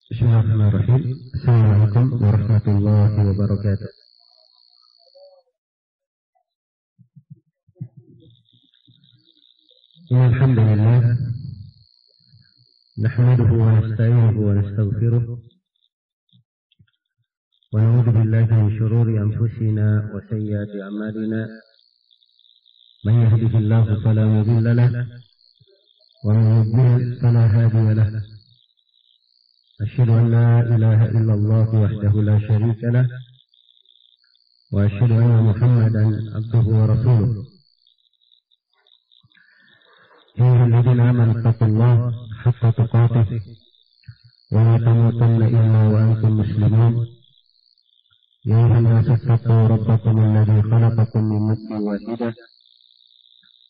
Bismillahirrahmanirrahim. Assalamualaikum warahmatullahi wabarakatuh. Alhamdulillah, nahmaduhu wa nasta'inuhu wa nastaghfiruh wa na'udzu billahi min shururi anfusina wa sayyiati a'malina. Man yahdihillahu fala mudilla lahu wa man yudlil fala hadiya lahu. أشهد أن لا إله إلا الله وحده لا شريك له وأشهد أن محمدا عبده ورسوله. أيها الذين آمنوا اتقوا الله حق تقاته ولا تموتن إلا وأنتم مسلمون. يا أيها الناس اتقوا ربكم الذي خلقكم من نفس واحدة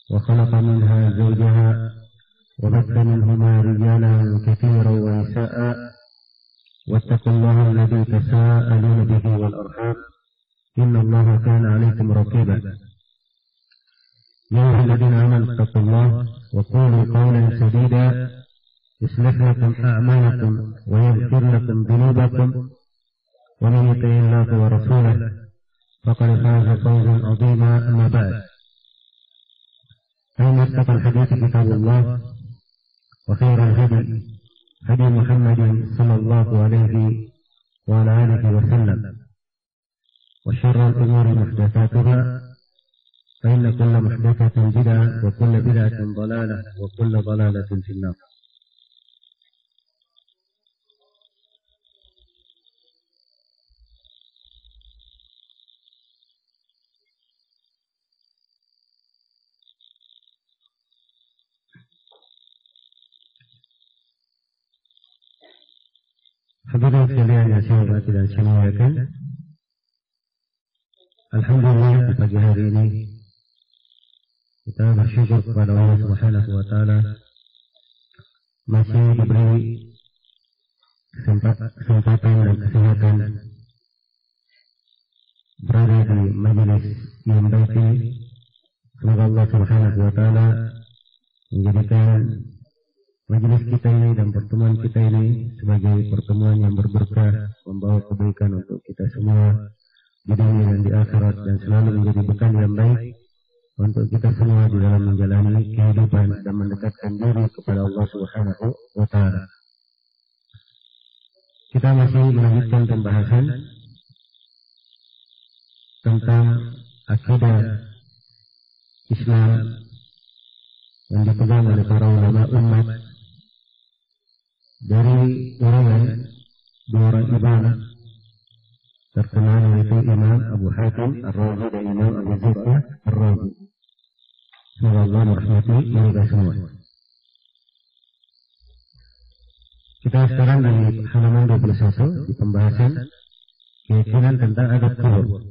وخلق منها زوجها وبث منهما رجالا كثيرا ونساء واتقوا الله الذي تساءلون به والأرحام إن الله كان عليكم رقيبا. يا أيها الذين آمنوا اتقوا الله وقولوا قولا سديدا يصلح لكم أعمالكم ويغفر لكم ذنوبكم ومن يطع الله ورسوله فقد فاز فوزا عظيما. أما بعد، فإن أصدق الحديث كتاب الله وخير الهدي هدي محمد صلى الله عليه وعلى آله وسلم وشر الأمور محدثاتها فإن كل محدثة بدعة وكل بدعة ضلالة وكل ضلالة في النار. Hadirin sekalian yang saya hormati dan saya muliakan, alhamdulillah di pagi hari ini kita bersyukur kepada Allah Subhanahu wa taala masih diberi kesempatan dan kesehatan berada di majelis yang baik ini. Semoga Allah Subhanahu wa taala menjadikan majelis kita ini dan pertemuan kita ini sebagai pertemuan yang berberkah, membawa kebaikan untuk kita semua di dunia dan di akhirat, dan selalu menjadi bekal yang baik untuk kita semua di dalam menjalani kehidupan dan mendekatkan diri kepada Allah Subhanahu wa taala. Kita masih melanjutkan pembahasan tentang akidah Islam yang dipegang oleh para ulama umat dari urutan dua orang imam terkenal, yaitu Imam Abu Hatim Ar-Razi dan Imam Abu Zur'ah Ar-Razi. Semoga Allah merahmati mereka semua. Kita sekarang di halaman 21 di pembahasan keyakinan tentang adab kubur.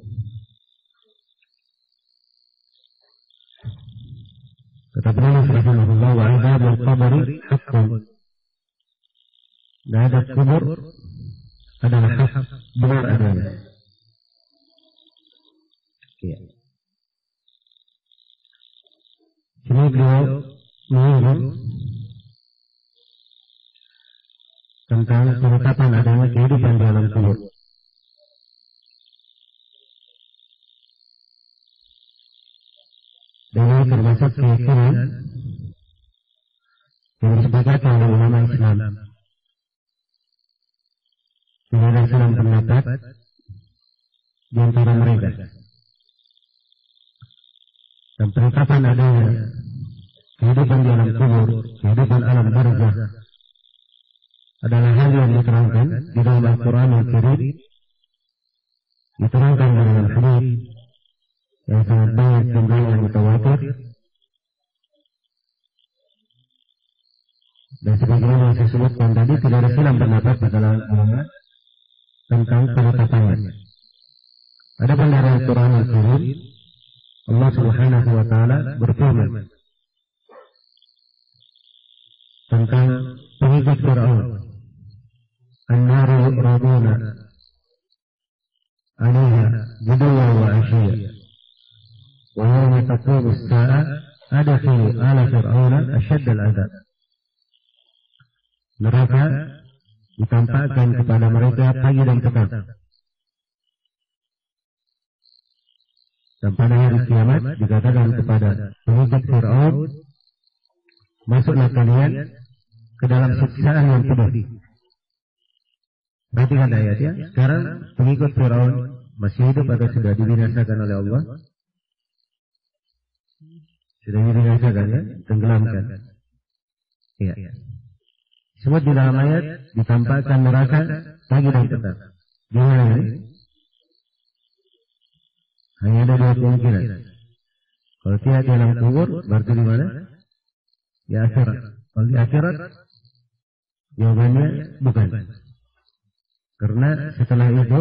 Kata beliau rahimahullah, wa adabul qabri haqqun. Dan adab kubur adalah hak, benar adanya. Ya. Ini beliau menyinggung tentang penetapan adanya kehidupan di alam kubur. Dan ini termasuk keyakinan yang disepakati oleh ulama Islam. Tidak ada salah pendapat di antara mereka. Dan penetapan adanya kehidupan di alam kubur, kehidupan alam barzakh adalah hal yang diterangkan di dalam Al-Quran Al-Karim, diterangkan dalam hadis yang sangat banyak jumlah yang mutawatir, dan sebagaimana yang saya sebutkan tadi, tidak ada silang pendapat di dalam ulama tentang penetapannya. Adapun dari Al-Quran Al-Karim, Allah Subhanahu wa taala berfirman tentang pengikut Fir'aun, "An-naru yu'raduna 'alaiha ghuduwwan wa 'ashiyyan wa yawma taqumu as-sa'ah adkhilu ala fir'auna ashadd al-'adab." Neraka ditampakkan kepada mereka pagi dan petang. Dan pada hari kiamat dikatakan kepada pengikut Fir'aun, masuklah kalian ke dalam siksaan yang pedih. Perhatikan ayat ya. Sekarang pengikut Fir'aun masih hidup atau sudah dibinasakan oleh Allah? Sudah dibinasakan ya, tenggelamkan. Iya. Sebut di dalam ayat ditampakkan neraka pagi dan petang. Gimana ini? Hanya ada dua kemungkinan. Kalau tidak di alam kubur, berarti di mana? Di akhirat. Kalau di akhirat, jawabannya bukan. Karena setelah itu,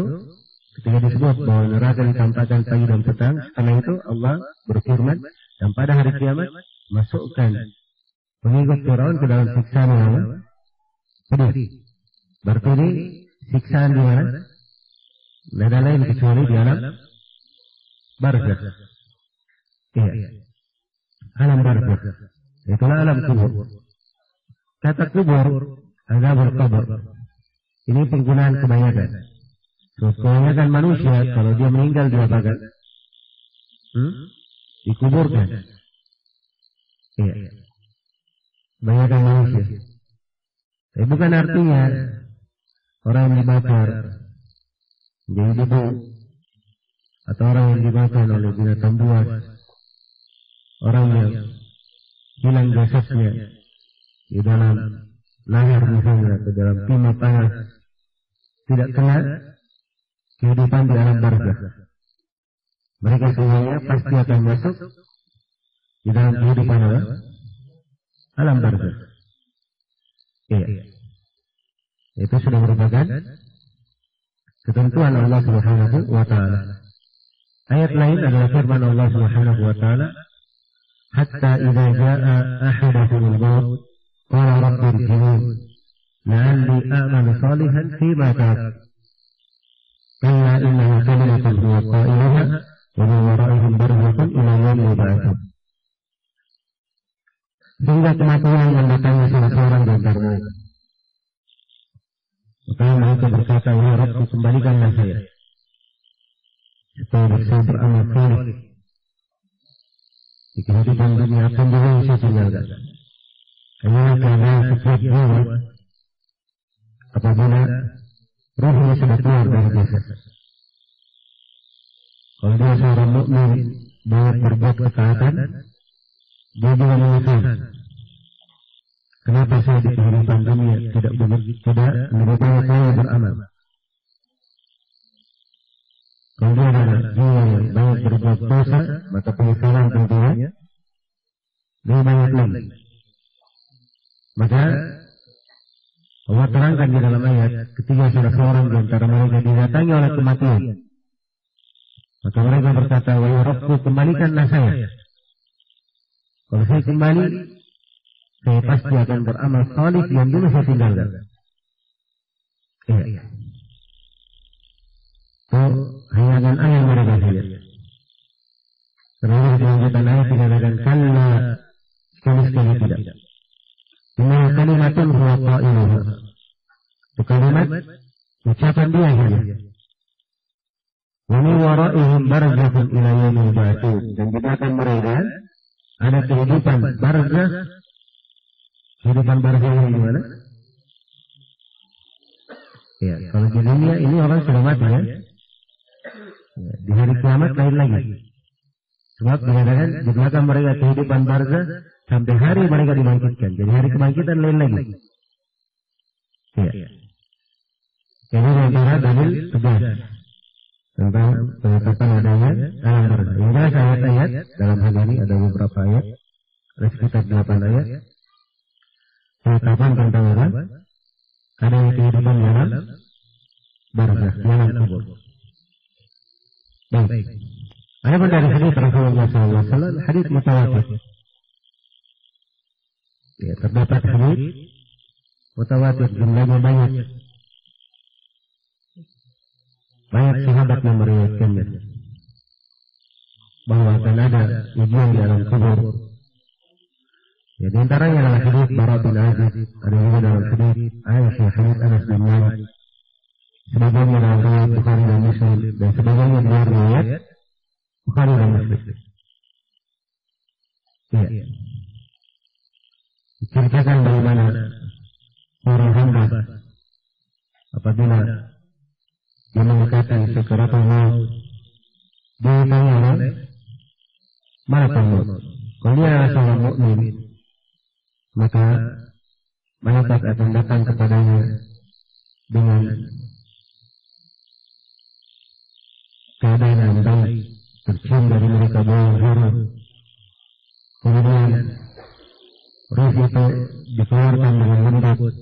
ketika disebut bahwa neraka ditampakkan pagi dan petang, setelah itu Allah berfirman, dan pada hari kiamat masukkan pengikut Firaun ke dalam siksaan yang pedih. Berarti ini siksaan di mana? Tidak ada lain kecuali di alam barzakh. Iya. Alam barzakh. Itulah alam kubur. Kata kubur, azabul qabr. Ini penggunaan kebanyakan. Kebanyakan manusia kalau dia meninggal diapakan? Dikuburkan. Iya. Kebanyakan manusia. Tapi bukan artinya orang yang dibakar jadi debu, atau orang yang dimakan oleh binatang buas, orang yang hilang jasadnya di dalam lahar misalnya atau dalam timah panas, tidak kena kehidupan di alam barzakh. Mereka semuanya pasti akan masuk di dalam kehidupan alam barzakh. Iya. Itu sudah merupakan ketentuan Allah Subhanahu wa Ta'ala. Ayat lain adalah firman Allah Subhanahu wa Ta'ala, hatta idza jaa ahaduhumul maut qala rabbi irji'un la'alli a'malu salihan fima tarak kalla innahu kalimatun huwa qailuha wa min wara'ihim barzakhun ila yaumi yub'atsun. Sehingga kematian yang datangnya salah seorang di antara mereka. Maka mereka berkata, ya Rabbi, kembalikanlah saya supaya saya beramal saleh di kehidupan dunia akan juga yang saya tinggalkan. Hanya keadaan setiap jiwa apabila ruhnya sudah keluar dari jasad. Kalau dia seorang mukmin banyak berbuat ketaatan, dia juga menyesal. Kenapa saya di kehidupan dunia tidak lebih banyak saya beramal? Kalau dia adalah jiwa yang banyak berbuat dosa, maka penyesalan tentunya lebih banyak lagi. Maka Allah terangkan di dalam ayat, ketika salah seorang di antara mereka didatangi oleh kematian, maka mereka berkata, wahai Rabbku, kembalikanlah saya. Kalau saya kembali, saya pasti akan beramal salih yang dulu saya tinggalkan. Iya. Itu hanya dengan ayat mereka saja. Terus kelanjutan ayat dikatakan kalla, sekali-sekali tidak. Inna kalimatun huwa qailuha. Itu kalimat ucapan dia saja. Wa min wara'ihim barzakhun ila yaumil yub'atsun. Dan di belakang mereka ada kehidupan barzakh. Kehidupan barzakh yang gimana? Ya, kalau di dunia ini orang sudah mati ya. Di hari kiamat lain lagi. Sebab dikatakan di belakang mereka kehidupan barzakh sampai hari mereka dibangkitkan. Jadi hari kebangkitan lain lagi. Ya. Ini antara dalil tegas tentang penetapan adanya alam barzakh. Yang jelas ayat-ayat dalam hal ini ada beberapa ayat, ada sekitar 8 ayat. Penetapan tentang apa? Adanya kehidupan dalam barzakh, dalam kubur. Baik. Adapun dari hadis Rasulullah SAW, hadis mutawatir. Ya, terdapat hadis mutawatir, jumlahnya banyak. Banyak sahabat yang meriwayatkannya bahwa akan ada ujian di alam kubur. Ya, di antaranya adalah hadis Bara bin Azib, ada juga dalam hadis Aisyah, hadis Anas bin Malik. sebagiannya dalam riwayat Bukhari dan Muslim, dan sebagiannya di luar riwayat Bukhari dan Muslim. Iya. Diceritakan bagaimana seorang hamba apabila dia mendekati sakaratul maut, dia ditanya oleh malaikat maut. Kalau dia adalah seorang mukmin, maka malaikat akan datang kepadanya dengan keadaan yang baik, tercium dari mereka bau harum. Kemudian ruh itu dikeluarkan dengan lembut,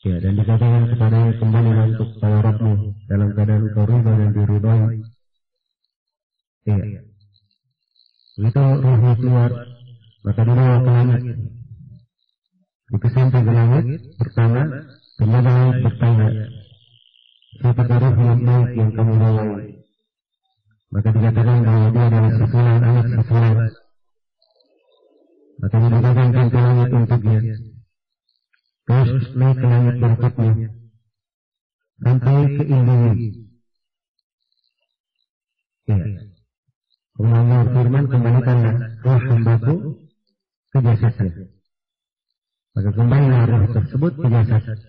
ya, dan dikatakan kepadanya kembali untuk pada Rabbmu dalam keadaan engkau ridha dan diridhai. Ya, begitu ruhnya keluar, maka dibawa ke langit. Sampai ke langit pertama, penjaga langit bertanya, siapakah ruh yang baik yang kamu bawa? Maka dikatakan bahwa dia adalah si fulan, anak si fulan. Maka dikatakan ke langit untuknya. Terus naik ke langit berikutnya sampai ke Indien. Ya. Allah firman, kembalikanlah ruh hambaku ke jasadnya. Maka kembalilah ruh tersebut ke jasad.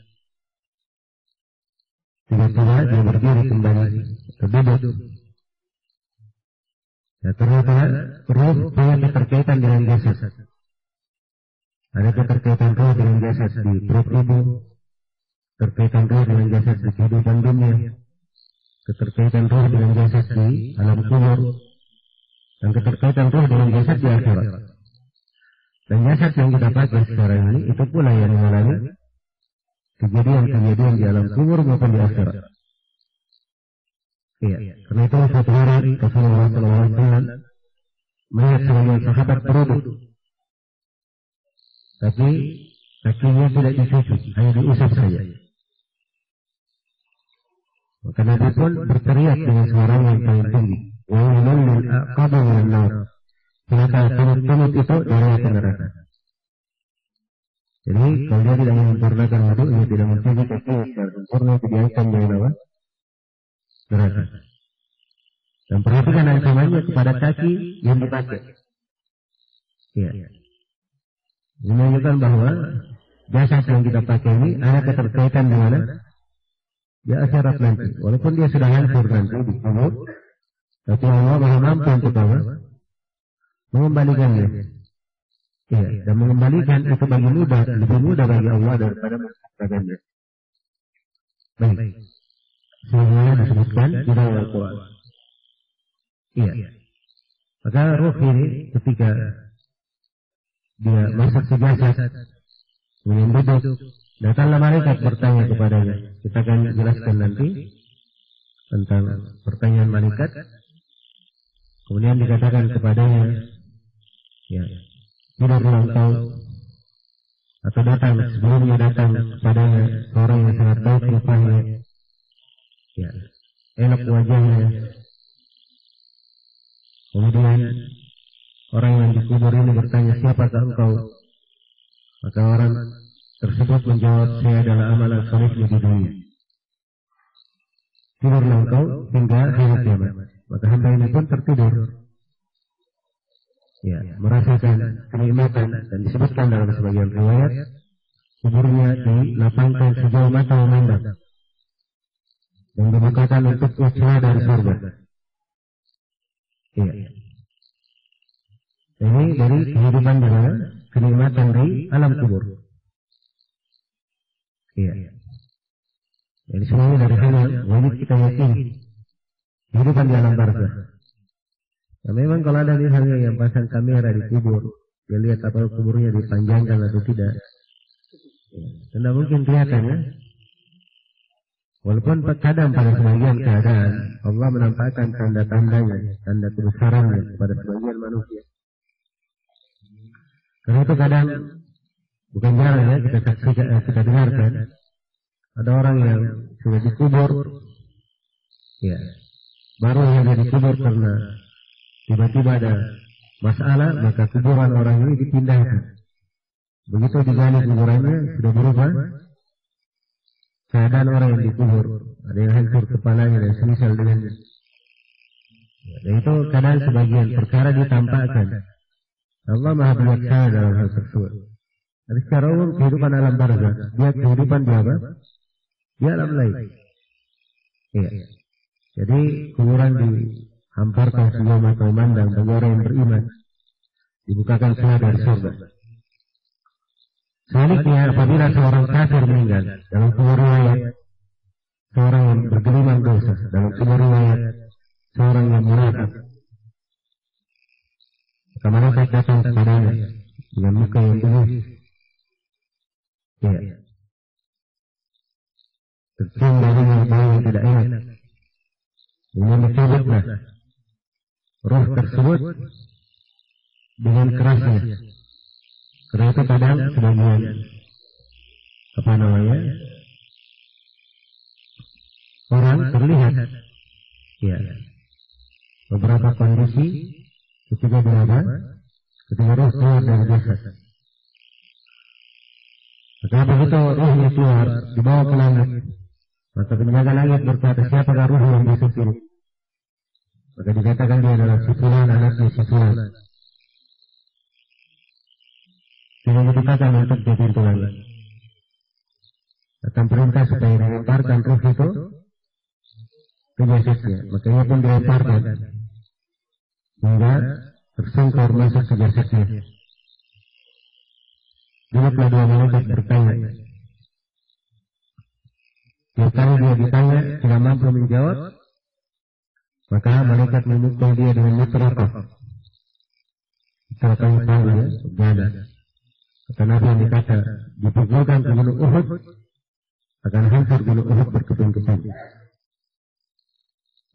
Tiba-tiba dia berdiri kembali, terduduk. Ya, ternyata ruh punya keterkaitan dengan jasad. Ada keterkaitan roh dengan jasad di perut ibu, keterkaitan roh dengan jasad di kehidupan dunia, keterkaitan roh dengan jasad di alam kubur, dan keterkaitan roh dengan jasad di akhirat. Dan jasad yang kita pakai sekarang ini itu pula yang mengalami kejadian-kejadian di alam kubur maupun di akhirat. Iya, karena itu suatu hari Rasulullah SAW melihat sebagian sahabat beruduk, tapi kakinya tidak dicuci, hanya diusap saja. Maka Nabi pun berteriak dengan suara yang paling tinggi, "Wailul lil aqab minan nar." Celaka tumut-tumut itu dari api neraka. Jadi kalau dia tidak menyempurnakan wudu, dia tidak mencuci kaki secara sempurna, diancam dengan apa? Neraka. Dan perhatikan ancamannya kepada kaki yang dipakai. Ya. Ini menunjukkan bahwa jasad yang kita pakai ini ada keterkaitan dengan di akhirat nanti. Walaupun dia sudah hancur nanti di kubur, tapi Allah Maha mampu untuk apa? Mengembalikannya. Ya, dan mengembalikan itu lebih mudah bagi Allah daripada menciptakannya. Baik. Semuanya disebutkan di dalam Al-Quran. Iya. Maka ruh ini ketika dia masuk ke jasad, kemudian duduk, datanglah malaikat bertanya kepadanya. Kita akan jelaskan nanti tentang pertanyaan malaikat. Kemudian dikatakan kepadanya, ya, tidurlah engkau, atau datang sebelumnya datang kepadanya seorang yang sangat baik rupanya, ya, elok wajahnya. Kemudian orang yang dikubur ini bertanya, siapakah engkau? Maka orang tersebut menjawab, saya adalah amalan salehmu di dunia. Tidurlah engkau hingga hari kiamat. Maka hamba ini pun tertidur. Ya, merasakan kenikmatan, dan disebutkan dalam sebagian riwayat, kuburnya dilapangkan sejauh mata memandang dan dibukakan untuk usaha dari surga. Ya. Ini dari kehidupan dengan kenikmatan di alam kubur. Iya. Jadi semuanya dari hal yang wajib kita yakini. Kehidupan di alam barzakh. Ya, memang kalau ada halnya yang pasang kamera di kubur, dia lihat apa kuburnya dipanjangkan atau tidak. Ya, tidak mungkin kelihatan, ya. Walaupun kadang pada sebagian keadaan Allah menampakkan tanda-tandanya, tanda kebesarannya kepada sebagian manusia. Karena itu kadang bukan jarang, ya, kita dengarkan ada orang yang sudah dikubur, ya, baru yang dikubur karena tiba-tiba ada masalah, maka kuburan orang ini dipindahkan. Begitu digali kuburannya sudah berubah keadaan orang yang dikubur, ada yang hancur kepalanya dan semisal dengannya. Dan itu keadaan sebagian perkara ditampakkan. Allah Maha Bijaksana dalam hal tersebut. Tapi secara umum kehidupan alam barzakh, dia kehidupan di apa? Di alam lain. Iya. Jadi kuburan dihamparkan semua mata memandang bagi orang yang beriman. Dibukakan celah dari surga. Sebaliknya apabila seorang kafir meninggal dalam sebuah riwayat, seorang yang bergelimang dosa dalam sebuah riwayat, seorang yang munafik, maka malaikat datang kepadanya dengan muka yang benih. Ya. Tercium darinya bau yang tidak enak. Kemudian dicabutlah roh tersebut dengan kerasnya. Karena itu kadang sebagian orang terlihat ya beberapa kondisi ketika berada ketika roh keluar dari jasad. Maka begitu rohnya keluar dibawa ke langit, maka penjaga langit berkata, siapakah roh yang besok ini? Maka dikatakan dia adalah si fulan, anaknya si fulan. Sehingga dikatakan untuk di pintu langit. Akan perintah supaya dilemparkan roh itu ke jasadnya. Makanya pun dilemparkan hingga tersungkur masuk ke jasadnya. Duduklah dua malaikat bertanya. Tiap kali dia ditanya tidak mampu menjawab, maka malaikat memukul dia dengan mitraqah. Mitraqah yang tahu ya, gada. Kata Nabi yang dikata dipukulkan ke gunung Uhud, akan hancur gunung Uhud berkeping-keping.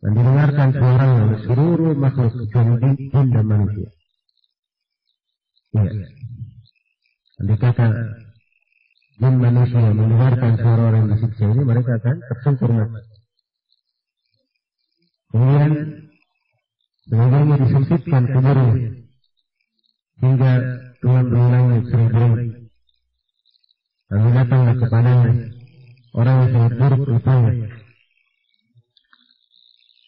Dan didengarkan suaranya oleh seluruh makhluk kecuali jin dan manusia. Iya. Dan dikata jin manusia mendengarkan suara orang yang disiksa ini, mereka akan tersungkur mati. Kemudian sebagainya disempitkan kuburnya hingga tulang belulangnya kering-kering. Lalu datanglah kepadanya orang yang sangat buruk rupanya.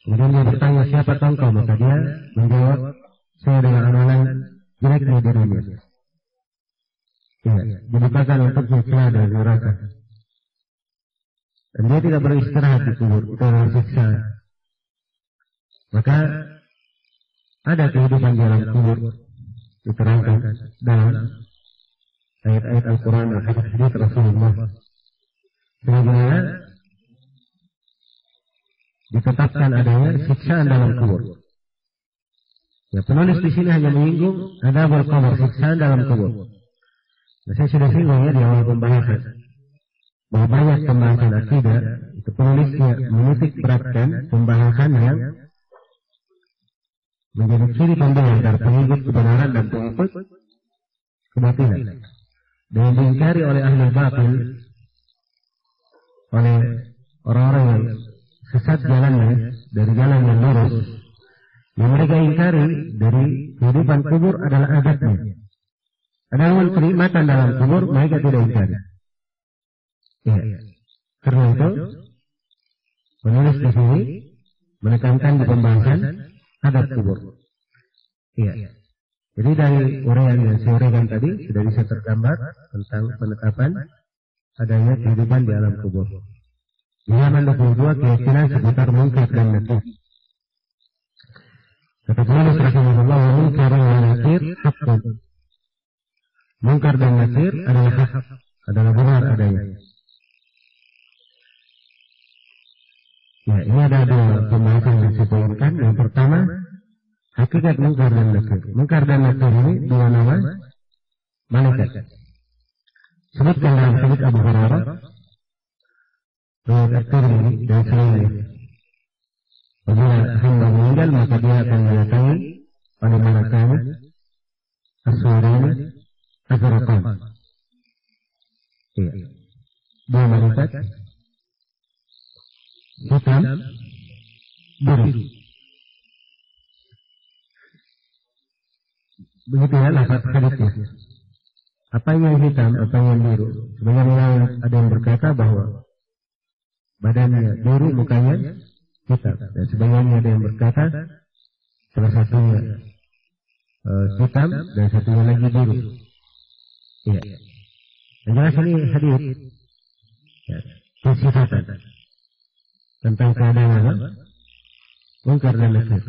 Kemudian dia bertanya, siapa engkau? Maka dia menjawab, saya dengan amalan jelek di dirinya. Ya, dibukakan untuknya celah dari neraka. Dan dia tidak beristirahat di kubur, itu adalah siksa. Maka ada kehidupan di alam kubur diterangkan dalam ayat-ayat Al-Quran dan hadis Rasulullah. Sebagaimana ditetapkan adanya siksaan dalam kubur. Ya, penulis di sini hanya menyinggung ada kubur, siksaan dalam kubur. Nah, saya sudah singgung ya di awal pembahasan bahwa banyak pembahasan akidah itu penulisnya menitik beratkan pembahasan yang menjadi ciri pembeda antara pengikut kebenaran dan pengikut kebatilan. Dan yang diingkari oleh ahli batil, oleh orang-orang yang sesat jalannya dari jalan yang lurus, yang mereka ingkari dari kehidupan kubur adalah adatnya. Adapun kenikmatan dalam kubur mereka tidak ingkari. Ya. Karena itu penulis di sini menekankan di pembahasan adat kubur. Ya. Jadi dari uraian yang saya uraikan tadi sudah bisa tergambar tentang penetapan adanya kehidupan di alam kubur. Di halaman 22 keyakinan seputar munkar dan nakir. Kata penulis rahimahullah, wa munkar dan nakir haqqun. Munkar dan nakir adalah hak, adalah benar adanya. Ya, ini ada dua pembahasan yang saya poinkan. Yang pertama, hakikat munkar dan nakir. Munkar dan nakir ini dua nama malaikat. Sebutkan dalam hadits Abu Hurairah, riwayat At-Tirmidzi dan selainnya. Apabila hamba meninggal maka dia akan mendatangi pada malaikat as-suwarina azraqan. Iya. Dua malaikat hitam biru. Begitu ya lafaz hadisnya. Apa yang hitam, apa yang biru? Sebenarnya ada yang berkata bahwa badannya biru, mukanya hitam. Dan sebagian ada yang berkata salah satunya hitam dan satunya lagi biru. Iya. Yang jelas ini hadis kesifatan tentang keadaan apa? Munkar dan nakir.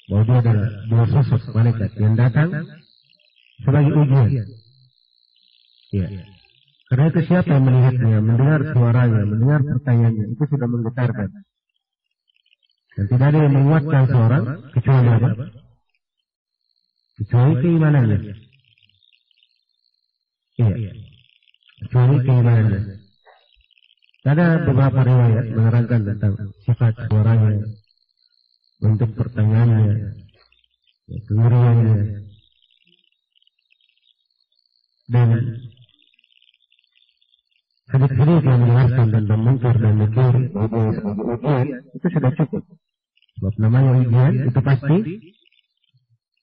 Bahwa dia adalah dua sosok malaikat yang datang sebagai ujian. Iya. Karena itu siapa yang melihatnya, mendengar suaranya, mendengar pertanyaannya, itu sudah menggetarkan. Dan tidak ada yang menguatkan seorang kecuali apa? Kecuali keimanannya. Iya. Kecuali keimanannya. Ada beberapa riwayat menerangkan tentang sifat suaranya, bentuk pertanyaannya, kengeriannya, dan hadis-hadis yang menjelaskan tentang munkar dan nakir ujian itu sudah cukup. Sebab namanya ujian itu pasti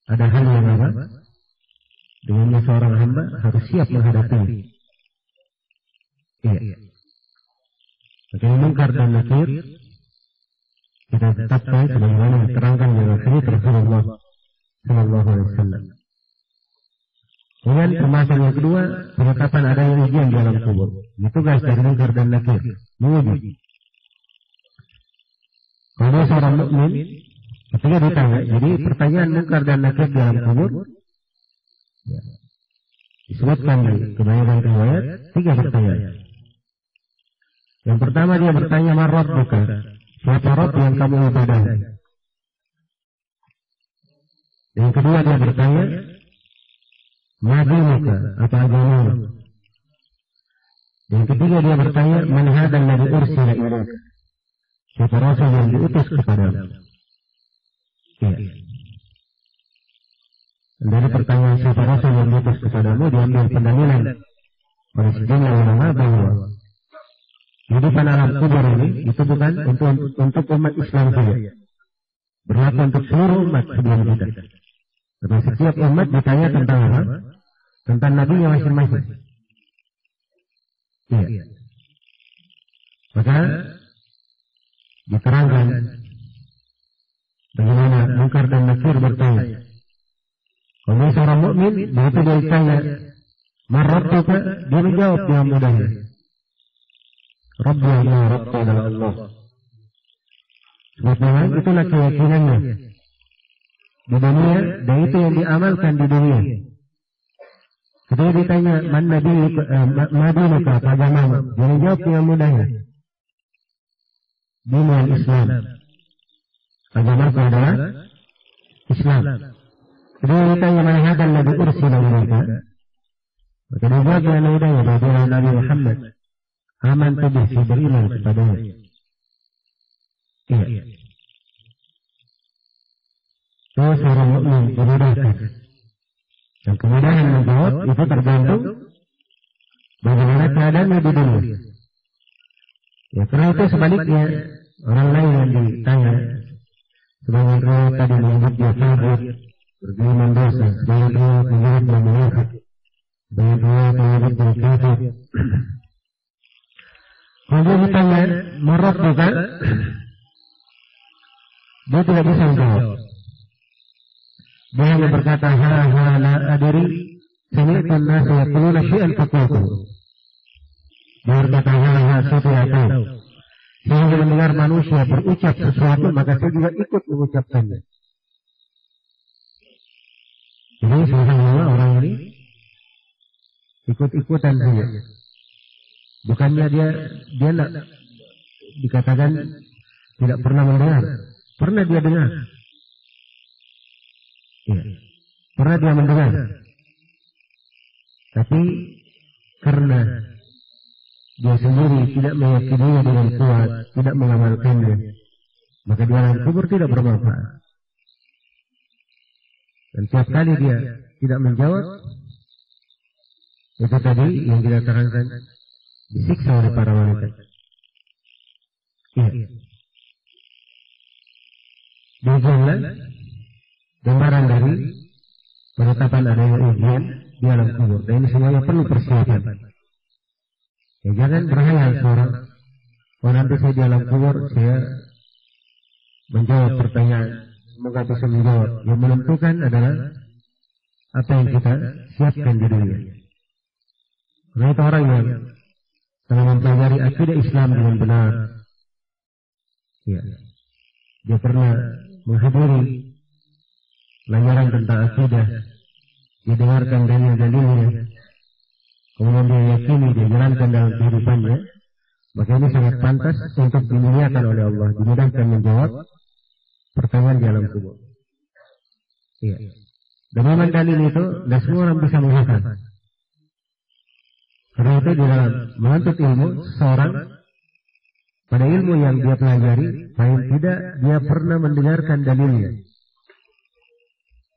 ada hal yang apa? Dengannya seorang hamba harus siap menghadapi. Iya. Maka munkar dan nakir kita tetapkan sebagaimana diterangkan dalam hadis Rasulullah sallallahu alaihi wasallam. Kemudian permasalahan yang kedua, penetapan adanya ujian di alam kubur. Ini tugas dari munkar dan nakir, menguji. Kalau seorang mukmin ketika ditanya, jadi pertanyaan munkar dan nakir di alam kubur disebutkan di kebanyakan riwayat 3 pertanyaan. Yang pertama dia bertanya, "Man rabbuka?" Siapa Rabb yang kamu ibadahi? Yang kedua dia bertanya, "Ma dinuka?" Apa agamamu? Yang ketiga dia bertanya, "Man hadzal ladzi ursila ilaika?" Siapa rasul yang diutus kepadamu? Iya. Dari pertanyaan siapa rasul yang diutus kepadamu diambil pendalilan oleh sejumlah ulama bahwa kehidupan alam kubur ini itu bukan untuk umat Islam saja, berlaku untuk seluruh umat sebelum kita. Karena setiap umat ditanya tentang apa? Tentang nabinya masing-masing. Iya. Maka diterangkan bagaimana munkar dan nakir bertanya. Kalau seorang mukmin begitu dia ditanya, "Man rabbuka?" dia menjawab dengan mudahnya, "Rabbi Allah, Rabbi adalah Allah." Sebab memang itulah keyakinannya di dunia dan itu yang diamalkan di dunia. Ketika ditanya, "Man nabiyuka?" apa agamamu? Dia menjawab dengan mudahnya, "Dinul Islam." Agamaku adalah Islam. Ketika ditanya, "Man hadzal ladzi ursila ilaika?" maka dia jawab dengan mudahnya, bahwa Nabi Muhammad. Aman tubuh si beriman kepadanya. Iya. So seorang mukmin dimudahkan. Dan kemudahan menjawab itu tergantung bagaimana keadaannya di dunia. Ya, karena itu sebaliknya orang lain yang ditanya, sebagian riwayat tadi menyebut dia kafir, berguna dosa, sebagian riwayat menyebut dia munafik, sebagian riwayat menyebut dia kafir. Kalau dia ditanya, "Man rabbuka?" dia tidak bisa menjawab. Dia hanya berkata, "Ha la adri, sami'tu an-nasa yaquluna syai'an faqultu." Dia berkata, "Ha saya tidak tahu." Saya mendengar manusia berucap sesuatu, maka saya juga ikut mengucapkannya. Jadi sebenarnya orang ini ikut-ikutan saja. Bukannya dia tidak dikatakan tidak pernah mendengar. Pernah dia dengar. Ya. Pernah dia mendengar. Tapi karena dia sendiri tidak meyakininya dengan kuat, tidak mengamalkannya, maka di alam kubur tidak bermanfaat. Dan tiap kali dia tidak menjawab, itu tadi yang kita terangkan, disiksa oleh para wanita. Iya. Demikianlah gambaran dari penetapan adanya ujian di alam kubur. Dan ini semuanya perlu persiapan. Ya, jangan berhayal seorang nanti saya di alam kubur saya menjawab pertanyaan. Semoga bisa menjawab. Yang menentukan adalah apa yang kita siapkan di dunia. Karena itu orang yang telah mempelajari akidah Islam dengan benar, ya, dia pernah menghadiri pelajaran tentang akidah, dia dengarkan dalil-dalilnya, kemudian dia yakini, dia jalankan dalam kehidupannya, maka ini sangat pantas untuk dimuliakan oleh Allah, dimudahkan menjawab pertanyaan di alam kubur. Iya. Dan memang dalil itu tidak semua orang bisa menghafal. Karena itu di dalam menuntut ilmu, seorang pada ilmu yang dia pelajari, paling tidak dia pernah mendengarkan dalilnya.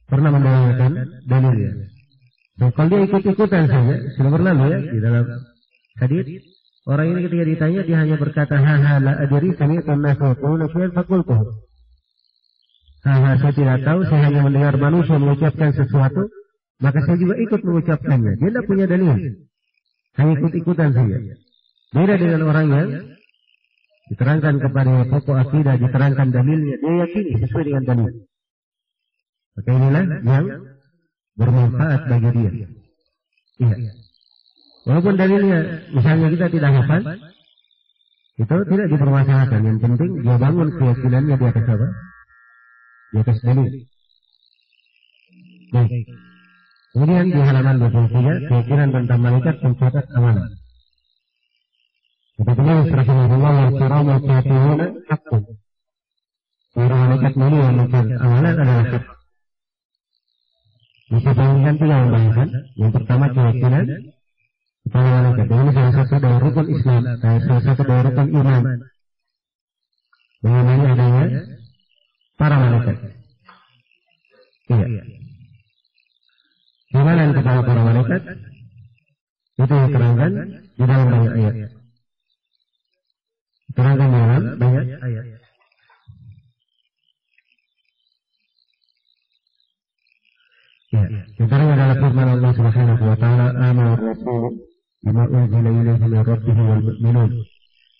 Pernah mendengarkan dalilnya. Dan kalau dia ikut-ikutan saja, sudah berlalu ya, di dalam hadis, orang ini ketika ditanya, dia hanya berkata, ha la adri sami'tu an-nas yaquluna syai'an faqultuhu. Saya tidak tahu, saya hanya mendengar manusia mengucapkan sesuatu, maka saya juga ikut mengucapkannya. Dia tidak punya dalil, hanya ikut-ikutan saja. Beda dengan orang yang diterangkan kepada pokok akidah, diterangkan dalilnya, dia yakini sesuai dengan dalil. Maka inilah yang bermanfaat bagi dia. Iya. Walaupun dalilnya, misalnya kita tidak hafal, itu tidak dipermasalahkan. Yang penting dia bangun keyakinannya di atas apa? Di atas dalil. Baik. Kemudian di halaman 23, keyakinan tentang malaikat pencatat amalan. Kata beliau rahimahullah wal kiramul katibuna haqqun. Para malaikat mulia yang mencatat amalan adalah hak. Bisa bangunkan tiga membayangkan. Yang pertama keyakinan kepada malaikat. Ini salah satu dari rukun Islam, salah satu dari rukun iman. Mengenai adanya para malaikat. Iya. Imanan kepada para malaikat itu diterangkan di dalam banyak ayat. Diterangkan di dalam banyak ayat. Ya, diterangkan adalah firman Allah Subhanahu wa taala, "Amana ar-rasul bima unzila ilaihi min rabbih wal mu'minun."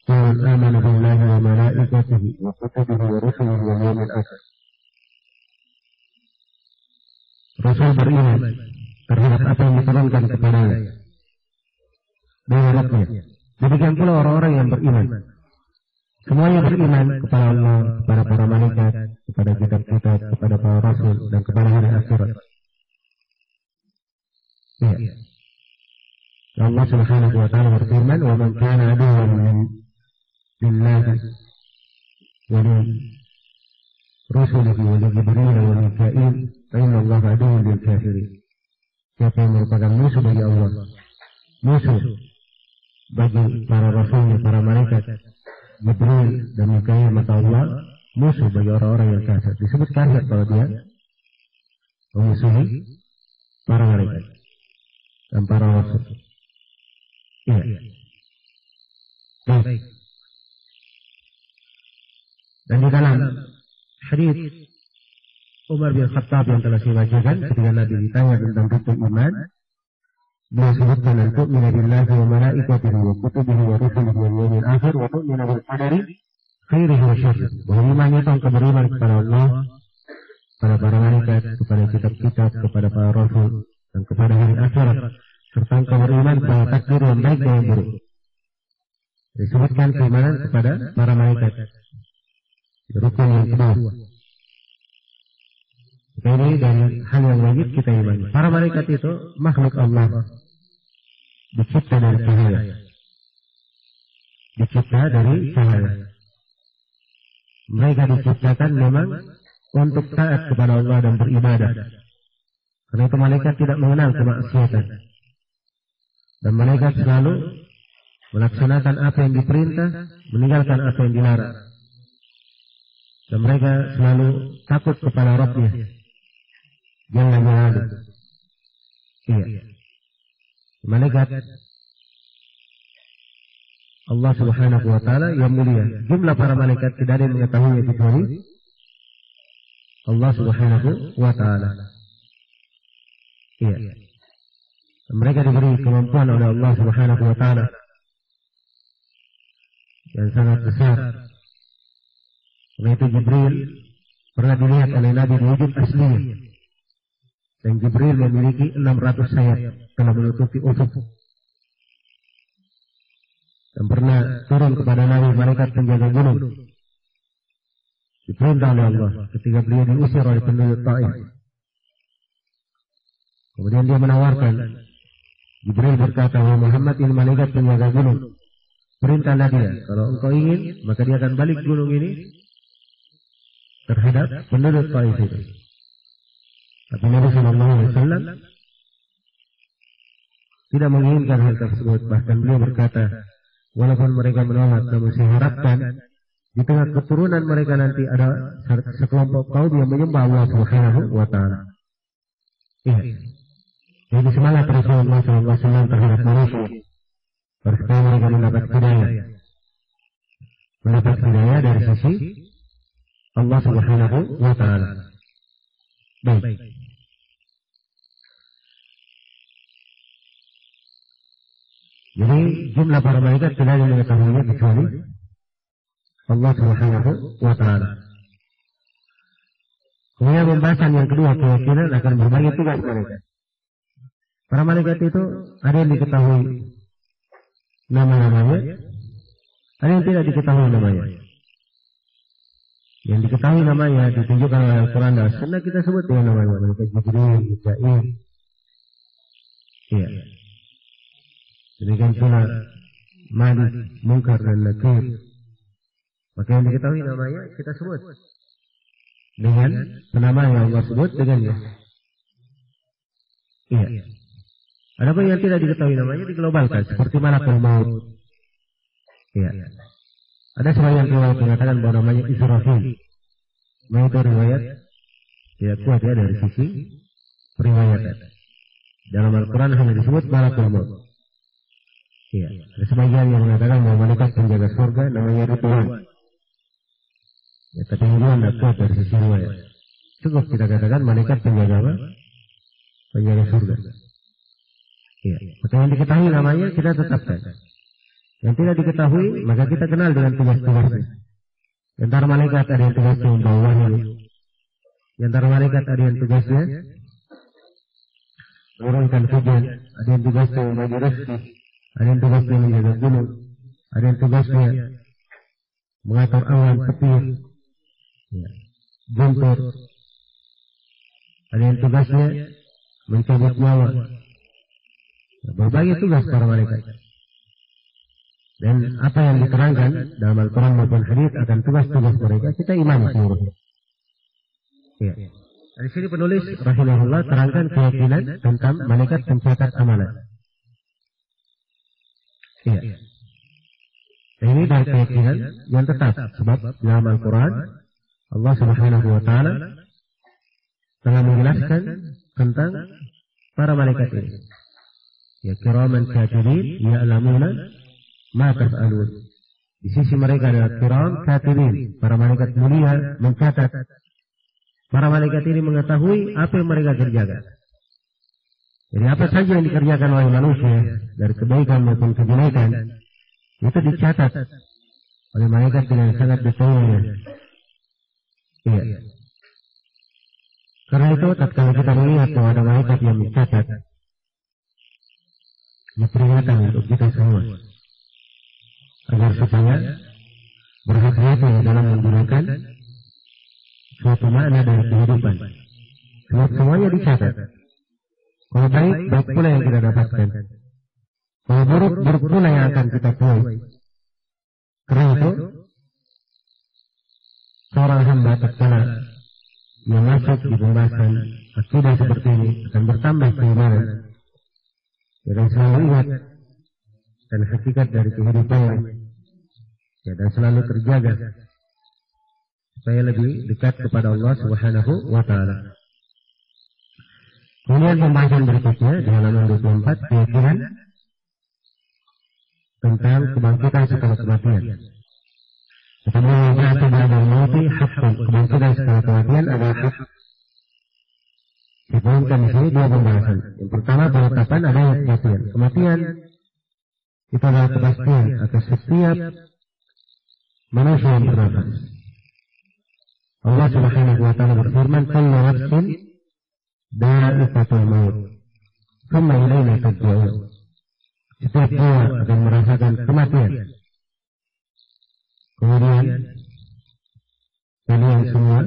Qul amana billahi wa malaikatihi wa kutubihi wa rusulihi wal yawmil akhir. Rasul beriman terhadap apa yang diturunkan kepadanya dari Rabbnya. Demikian pula orang-orang yang beriman. Semuanya beriman kepada Allah, kepada para malaikat, kepada kitab-kitab, kepada para rasul, dan kepada hari akhirat. Ya. Allah Subhanahu wa taala berfirman, "Wa man kana aduwwan lillahi wa li rusulihi wa li Jibril wa Mika'il, fa inna Allah aduwwun lil kafirin." Siapa yang merupakan musuh bagi Allah, musuh bagi para rasulnya, para malaikat, Jibril dan Mikail, maka Allah musuh bagi orang-orang yang kafir. Disebut kafir kalau dia memusuhi para malaikat dan para rasul. Iya. Baik. Dan di dalam hadis Umar bin Khattab yang telah saya bacakan, ketika Nabi ditanya tentang rukun iman, beliau sebutkan an tu'mina billahi wa malaikatihi wa kutubihi wa rusulihi wal yawmil akhir wa tu'mina bil qadari khairihi wa syarrihi. Bahwa iman itu engkau beriman kepada Allah, kepada para malaikat, kepada kitab-kitab, kepada para rasul, dan kepada hari akhirat, serta engkau beriman kepada takdir yang baik dan yang buruk. Disebutkan keimanan kepada para malaikat. Rukun yang kedua. Ini dari hal yang wajib kita imani. Para malaikat itu makhluk Allah, dicipta dari cahaya. Dicipta dari cahaya. Mereka diciptakan memang untuk taat kepada Allah dan beribadah. Karena itu malaikat tidak mengenal kemaksiatan. Dan malaikat selalu melaksanakan apa yang diperintah, meninggalkan apa yang dilarang. Dan mereka selalu takut kepada Rabbnya. Jangan jalalu. Iya. Malaikat Allah Subhanahu wa taala yang mulia. Jumlah para malaikat tidak ada yang mengetahuinya kecuali Allah Subhanahu wa taala. Iya. Mereka diberi kemampuan oleh Allah Subhanahu wa taala yang sangat besar. Karena itu Jibril pernah dilihat oleh Nabi di wujud aslinya. Dan Jibril memiliki 600 sayap telah menutupi ufuk. Dan pernah turun kepada Nabi malaikat penjaga gunung. Diperintah oleh Allah ketika beliau diusir oleh penduduk Taif. Kemudian dia menawarkan. Jibril berkata, "Wahai Muhammad, ini malaikat penjaga gunung. Perintahlah dia. Kalau engkau ingin, maka dia akan balik gunung ini terhadap penduduk Taif itu." Tapi Nabi SAW tidak menginginkan hal tersebut. Bahkan beliau berkata, walaupun mereka menolak, namun saya harapkan di tengah keturunan mereka nanti ada sekelompok kaum yang menyembah Allah Subhanahu wa Ta'ala. Iya. Jadi semangat Rasulullah SAW terhadap manusia. Supaya mereka mendapat hidayah. Mendapat hidayah dari sisi Allah Subhanahu wa Ta'ala. Baik. Jadi jumlah para malaikat tidak ada mengetahuinya kecuali Allah Subhanahu wa Ta'ala. Kemudian pembahasan yang kedua, keyakinan akan berbagi tugas mereka. Para malaikat itu ada yang diketahui nama-namanya, ada yang tidak diketahui namanya. Yang diketahui namanya ditunjukkan oleh Al-Quran dan Sunnah, kita sebut dengan namanya. Malaikat Jibril, Mikail. Iya. Demikian pula Malik, Munkar dan Nakir. Maka yang diketahui namanya kita sebut dengan penamaan yang Allah sebut dengannya. Iya. Adapun yang tidak diketahui namanya diglobalkan seperti malakul maut. Iya. Ada sebagian riwayat mengatakan bahwa namanya Israfil. Nah, itu riwayat tidak kuat ya dari sisi periwayatan. Dalam Al-Quran hanya disebut malakul maut. Iya. Ada sebagian yang mengatakan bahwa malaikat penjaga surga namanya Ridwan. Ya, tapi ini tidak kuat dari sisi riwayat. Cukup kita katakan malaikat penjaga apa? Penjaga surga. Iya. Maka yang diketahui namanya kita tetapkan. Yang tidak diketahui maka kita kenal dengan tugas-tugasnya. Di antara malaikat ada yang tugasnya membawa wahyu. Di antara malaikat ada yang tugasnya menurunkan hujan. Ada yang tugasnya membagi rezeki. Ada yang tugasnya menjaga gunung. Ada yang tugasnya mengatur awan, petir, guntur. Ada yang tugasnya mencabut nyawa. Berbagai tugas para malaikat. Dan apa yang diterangkan dalam Al-Quran maupun hadis akan tugas-tugas mereka kita imani seluruhnya. Ya. Di sini penulis rahimahullah terangkan keyakinan tentang malaikat pencatat amalan. Ya. Dan ini dari keyakinan yang tetap sebab dalam Al-Quran Allah Subhanahu wa Ta'ala telah menjelaskan tentang para malaikat ini. Ya, kiraman katibin ya'lamuna ma taf'alun. Di sisi mereka adalah kiram katibin, para malaikat mulia mencatat. Para malaikat ini mengetahui apa yang mereka kerjakan. Jadi apa saja yang dikerjakan oleh manusia dari kebaikan maupun kejelekan itu dicatat oleh malaikat dengan sangat detailnya. Iya. Karena itu tatkala kita melihat bahwa ada malaikat yang mencatat, peringatan untuk kita semua agar supaya berhati-hati dalam menggunakan suatu makna dari kehidupan. Sebab semuanya dicatat. Kalau baik, baik pula yang kita dapatkan. Kalau buruk, buruk pula yang akan kita tuai. Karena itu, seorang hamba tatkala yang masuk di pembahasan akidah seperti ini akan bertambah keimanan. Dan selalu ingat dan hakikat dari kehidupannya, ya, dan selalu terjaga supaya lebih dekat kepada Allah Subhanahu wa Ta'ala. Kemudian pembahasan berikutnya di halaman 24, keyakinan tentang kebangkitan setelah kematian. Kemudian berarti ba'da mauti haqqun, kebangkitan setelah kematian adalah hak. Diberikan di sini dua pembahasan. Yang pertama, penetapan adanya kematian. Kematian itu adalah kepastian atas setiap manusia yang bernafas. Allah Subhanahu wa taala berfirman, "Kullu nafsin dha'iqatul maut, tsumma ilaina turja'un." Setiap jiwa akan merasakan kematian. Kemudian kalian semua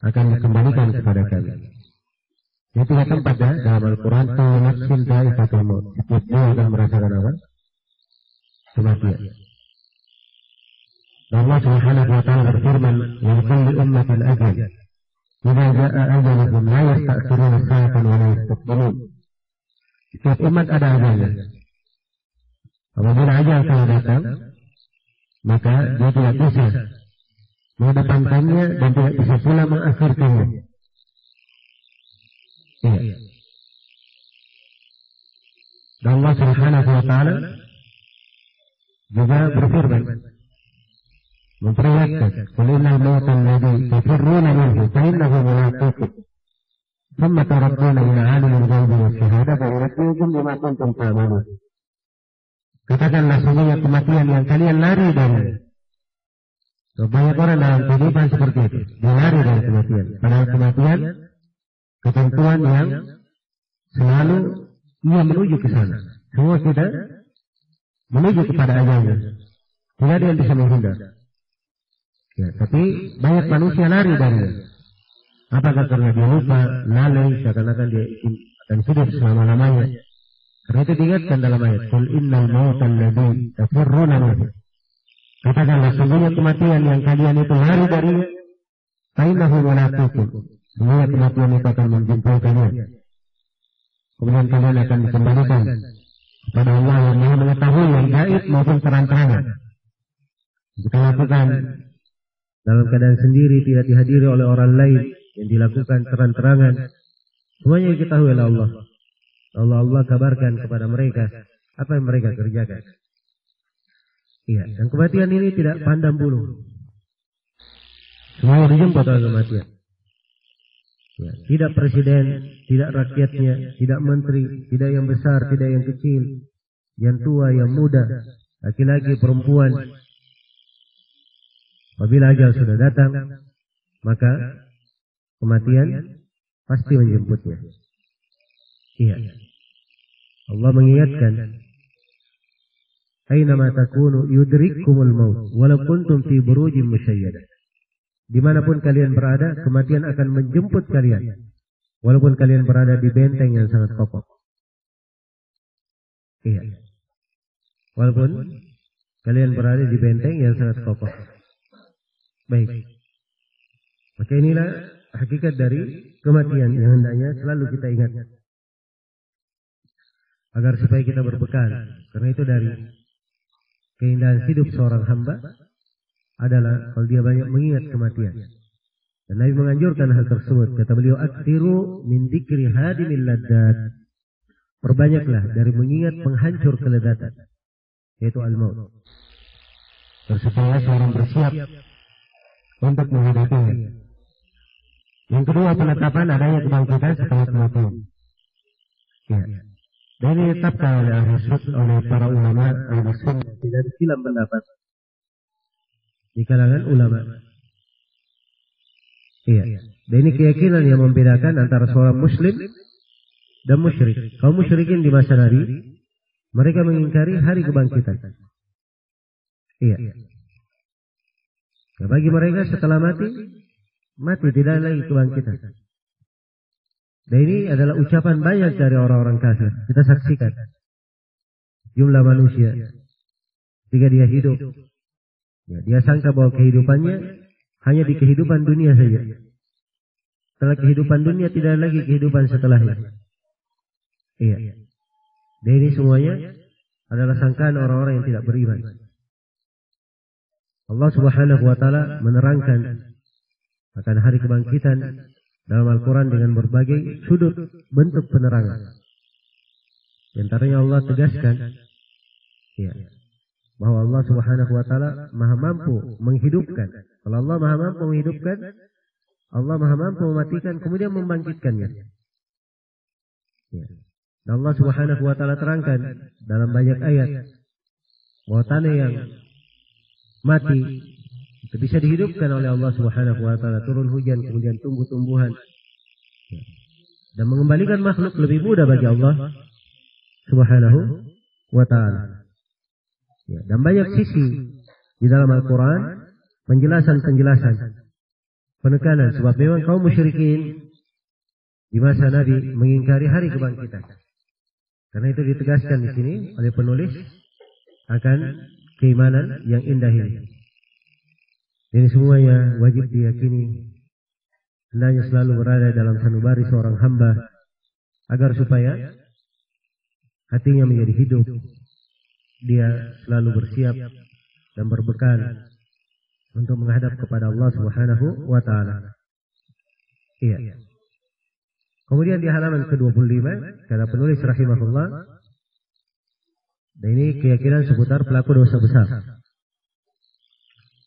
akan dikembalikan kepada kami. Ini tiga tempat ya dalam Al-Quran. Kullu nafsin dha'iqatul maut. Setiap jiwa akan merasakan apa? Kematian. Allah Subhanahu wa taala berfirman, "Wa kulli ummatin ajal. Idza jaa ajaluhum la yasta'khiruna sa'atan wa la yastaqdimun." Setiap umat ada ajalnya. Apabila ajal telah datang, maka dia tidak bisa mengedepankannya dan tidak bisa pula mengakhirkannya. Iya. Dan Allah Subhanahu wa taala juga berfirman, memperingatkan, "Qul innal mauta alladhi tafirruna minhu fa innahu mulaqikum. Thumma turadduna ila 'alimil ghaibi wasyahadati fa yunabbi'ukum bima kuntum ta'malun." Katakanlah, sungguhnya kematian yang kalian lari dari. Banyak orang dalam kehidupan seperti itu, dia lari dari kematian. Padahal kematian ketentuan yang selalu ia menuju ke sana. Semua kita menuju kepada ajalnya. Tidak ada yang bisa menghindar. Ya, tapi banyak manusia lari darinya. Apakah karena dia lupa, lalai, seakan-akan dia akan hidup selama-lamanya. Karena itu diingatkan dalam ayat, "Qul innal mauta alladhi tafirruna minhu." Katakanlah, sungguhnya kematian yang kalian itu lari darinya, fa innahu mulaqikum. Sungguhnya kematian itu akan menjumpai kalian. Kemudian kalian akan dikembalikan kepada Allah yang Maha mengetahui yang gaib maupun terang-terangan. Jika lakukan dalam keadaan sendiri, tidak dihadiri oleh orang lain, yang dilakukan terang-terangan, semuanya diketahui oleh Allah. Allah kabarkan kepada mereka apa yang mereka kerjakan. Iya, dan kematian ini tidak pandang bulu. Semuanya dijemput oleh kematian. Ya, tidak presiden, tidak rakyatnya, tidak menteri, tidak yang besar, tidak yang kecil, yang tua, yang muda, laki-laki, perempuan. Apabila ajal sudah datang, maka kematian pasti menjemputnya. Iya. Allah mengingatkan, "Ainama takunu yudrikkumul maut, walau kuntum fi burujin musyayyadah." Dimanapun kalian berada, kematian akan menjemput kalian, walaupun kalian berada di benteng yang sangat kokoh. Iya. Walaupun kalian berada di benteng yang sangat kokoh. Baik. Maka inilah hakikat dari kematian yang hendaknya selalu kita ingat. Agar supaya kita berbekal. Karena itu dari keindahan hidup seorang hamba adalah kalau dia banyak mengingat kematian. Dan Nabi menganjurkan hal tersebut. Kata beliau, "Aktsiru min dzikri hadimil ladzat." Perbanyaklah dari mengingat penghancur keledatan, yaitu al-maut. Supaya seorang bersiap untuk menghadapinya. Yang kedua, penetapan adanya kebangkitan setelah kematian. Ya. Dan ini ditetapkan oleh para ulama al-sunnah, tidak silam pendapat di kalangan ulama. Iya. Dan ini keyakinan yang membedakan antara seorang muslim dan musyrik. Kaum musyrikin di masa Nabi, mereka mengingkari hari kebangkitan. Iya. Nah, bagi mereka setelah mati tidak lagi kebangkitan. Dan ini adalah ucapan banyak dari orang-orang kafir. Kita saksikan jumlah manusia ketika dia hidup, ya, dia sangka bahwa kehidupannya hanya di kehidupan dunia saja. Setelah kehidupan dunia tidak lagi kehidupan setelahnya. Iya. Dan ini semuanya adalah sangkaan orang-orang yang tidak beriman. Allah Subhanahu wa taala menerangkan akan hari kebangkitan dalam Al-Quran dengan berbagai sudut bentuk penerangan. Di antaranya Allah tegaskan, ya, bahwa Allah Subhanahu wa taala Maha mampu menghidupkan. Kalau Allah Maha mampu menghidupkan, Allah Maha mampu mematikan kemudian membangkitkannya. Ya. Dan Allah Subhanahu wa taala terangkan dalam banyak ayat bahwa tanah yang mati, itu bisa dihidupkan oleh Allah Subhanahu wa taala, turun hujan kemudian tumbuh tumbuhan. Dan mengembalikan makhluk lebih mudah bagi Allah Subhanahu wa taala. Ya, dan banyak sisi di dalam Al-Qur'an penjelasan-penjelasan, penekanan, sebab memang kaum musyrikin di masa Nabi mengingkari hari kebangkitan. Karena itu ditegaskan di sini oleh penulis akan keimanan yang indah ini. Ini semuanya wajib diyakini, hendaknya selalu berada dalam sanubari seorang hamba agar supaya hatinya menjadi hidup, dia selalu bersiap dan berbekal untuk menghadap kepada Allah Subhanahu wa taala. Iya. Kemudian di halaman ke-25 kata penulis rahimahullah, dan ini keyakinan seputar pelaku dosa besar.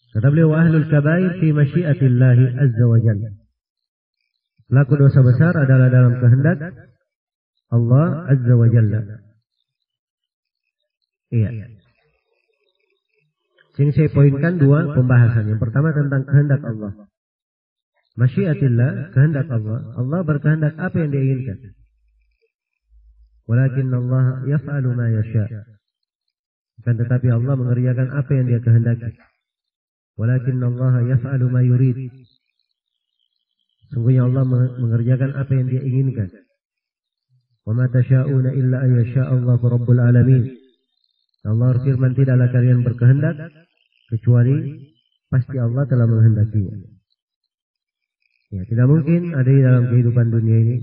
Kata beliau, ahlul kabair fi masyiatillahi azza wa jalla. Pelaku dosa besar adalah dalam kehendak Allah azza wa jalla. Iya. Sini saya poinkan dua pembahasan. Yang pertama tentang kehendak Allah. Masyiatillah, kehendak Allah. Allah berkehendak apa yang dia inginkan. Walakin Allah yaf'alu ma yasha. Akan tetapi Allah mengerjakan apa yang dia kehendaki. Walakin Allah yaf'alu ma yurid. Sungguhnya Allah mengerjakan apa yang dia inginkan. Wa ma tasha'una illa an yasha Allahu rabbul alamin. Allah firman, tidaklah kalian berkehendak kecuali pasti Allah telah menghendakinya. Ya, tidak mungkin ada di dalam kehidupan dunia ini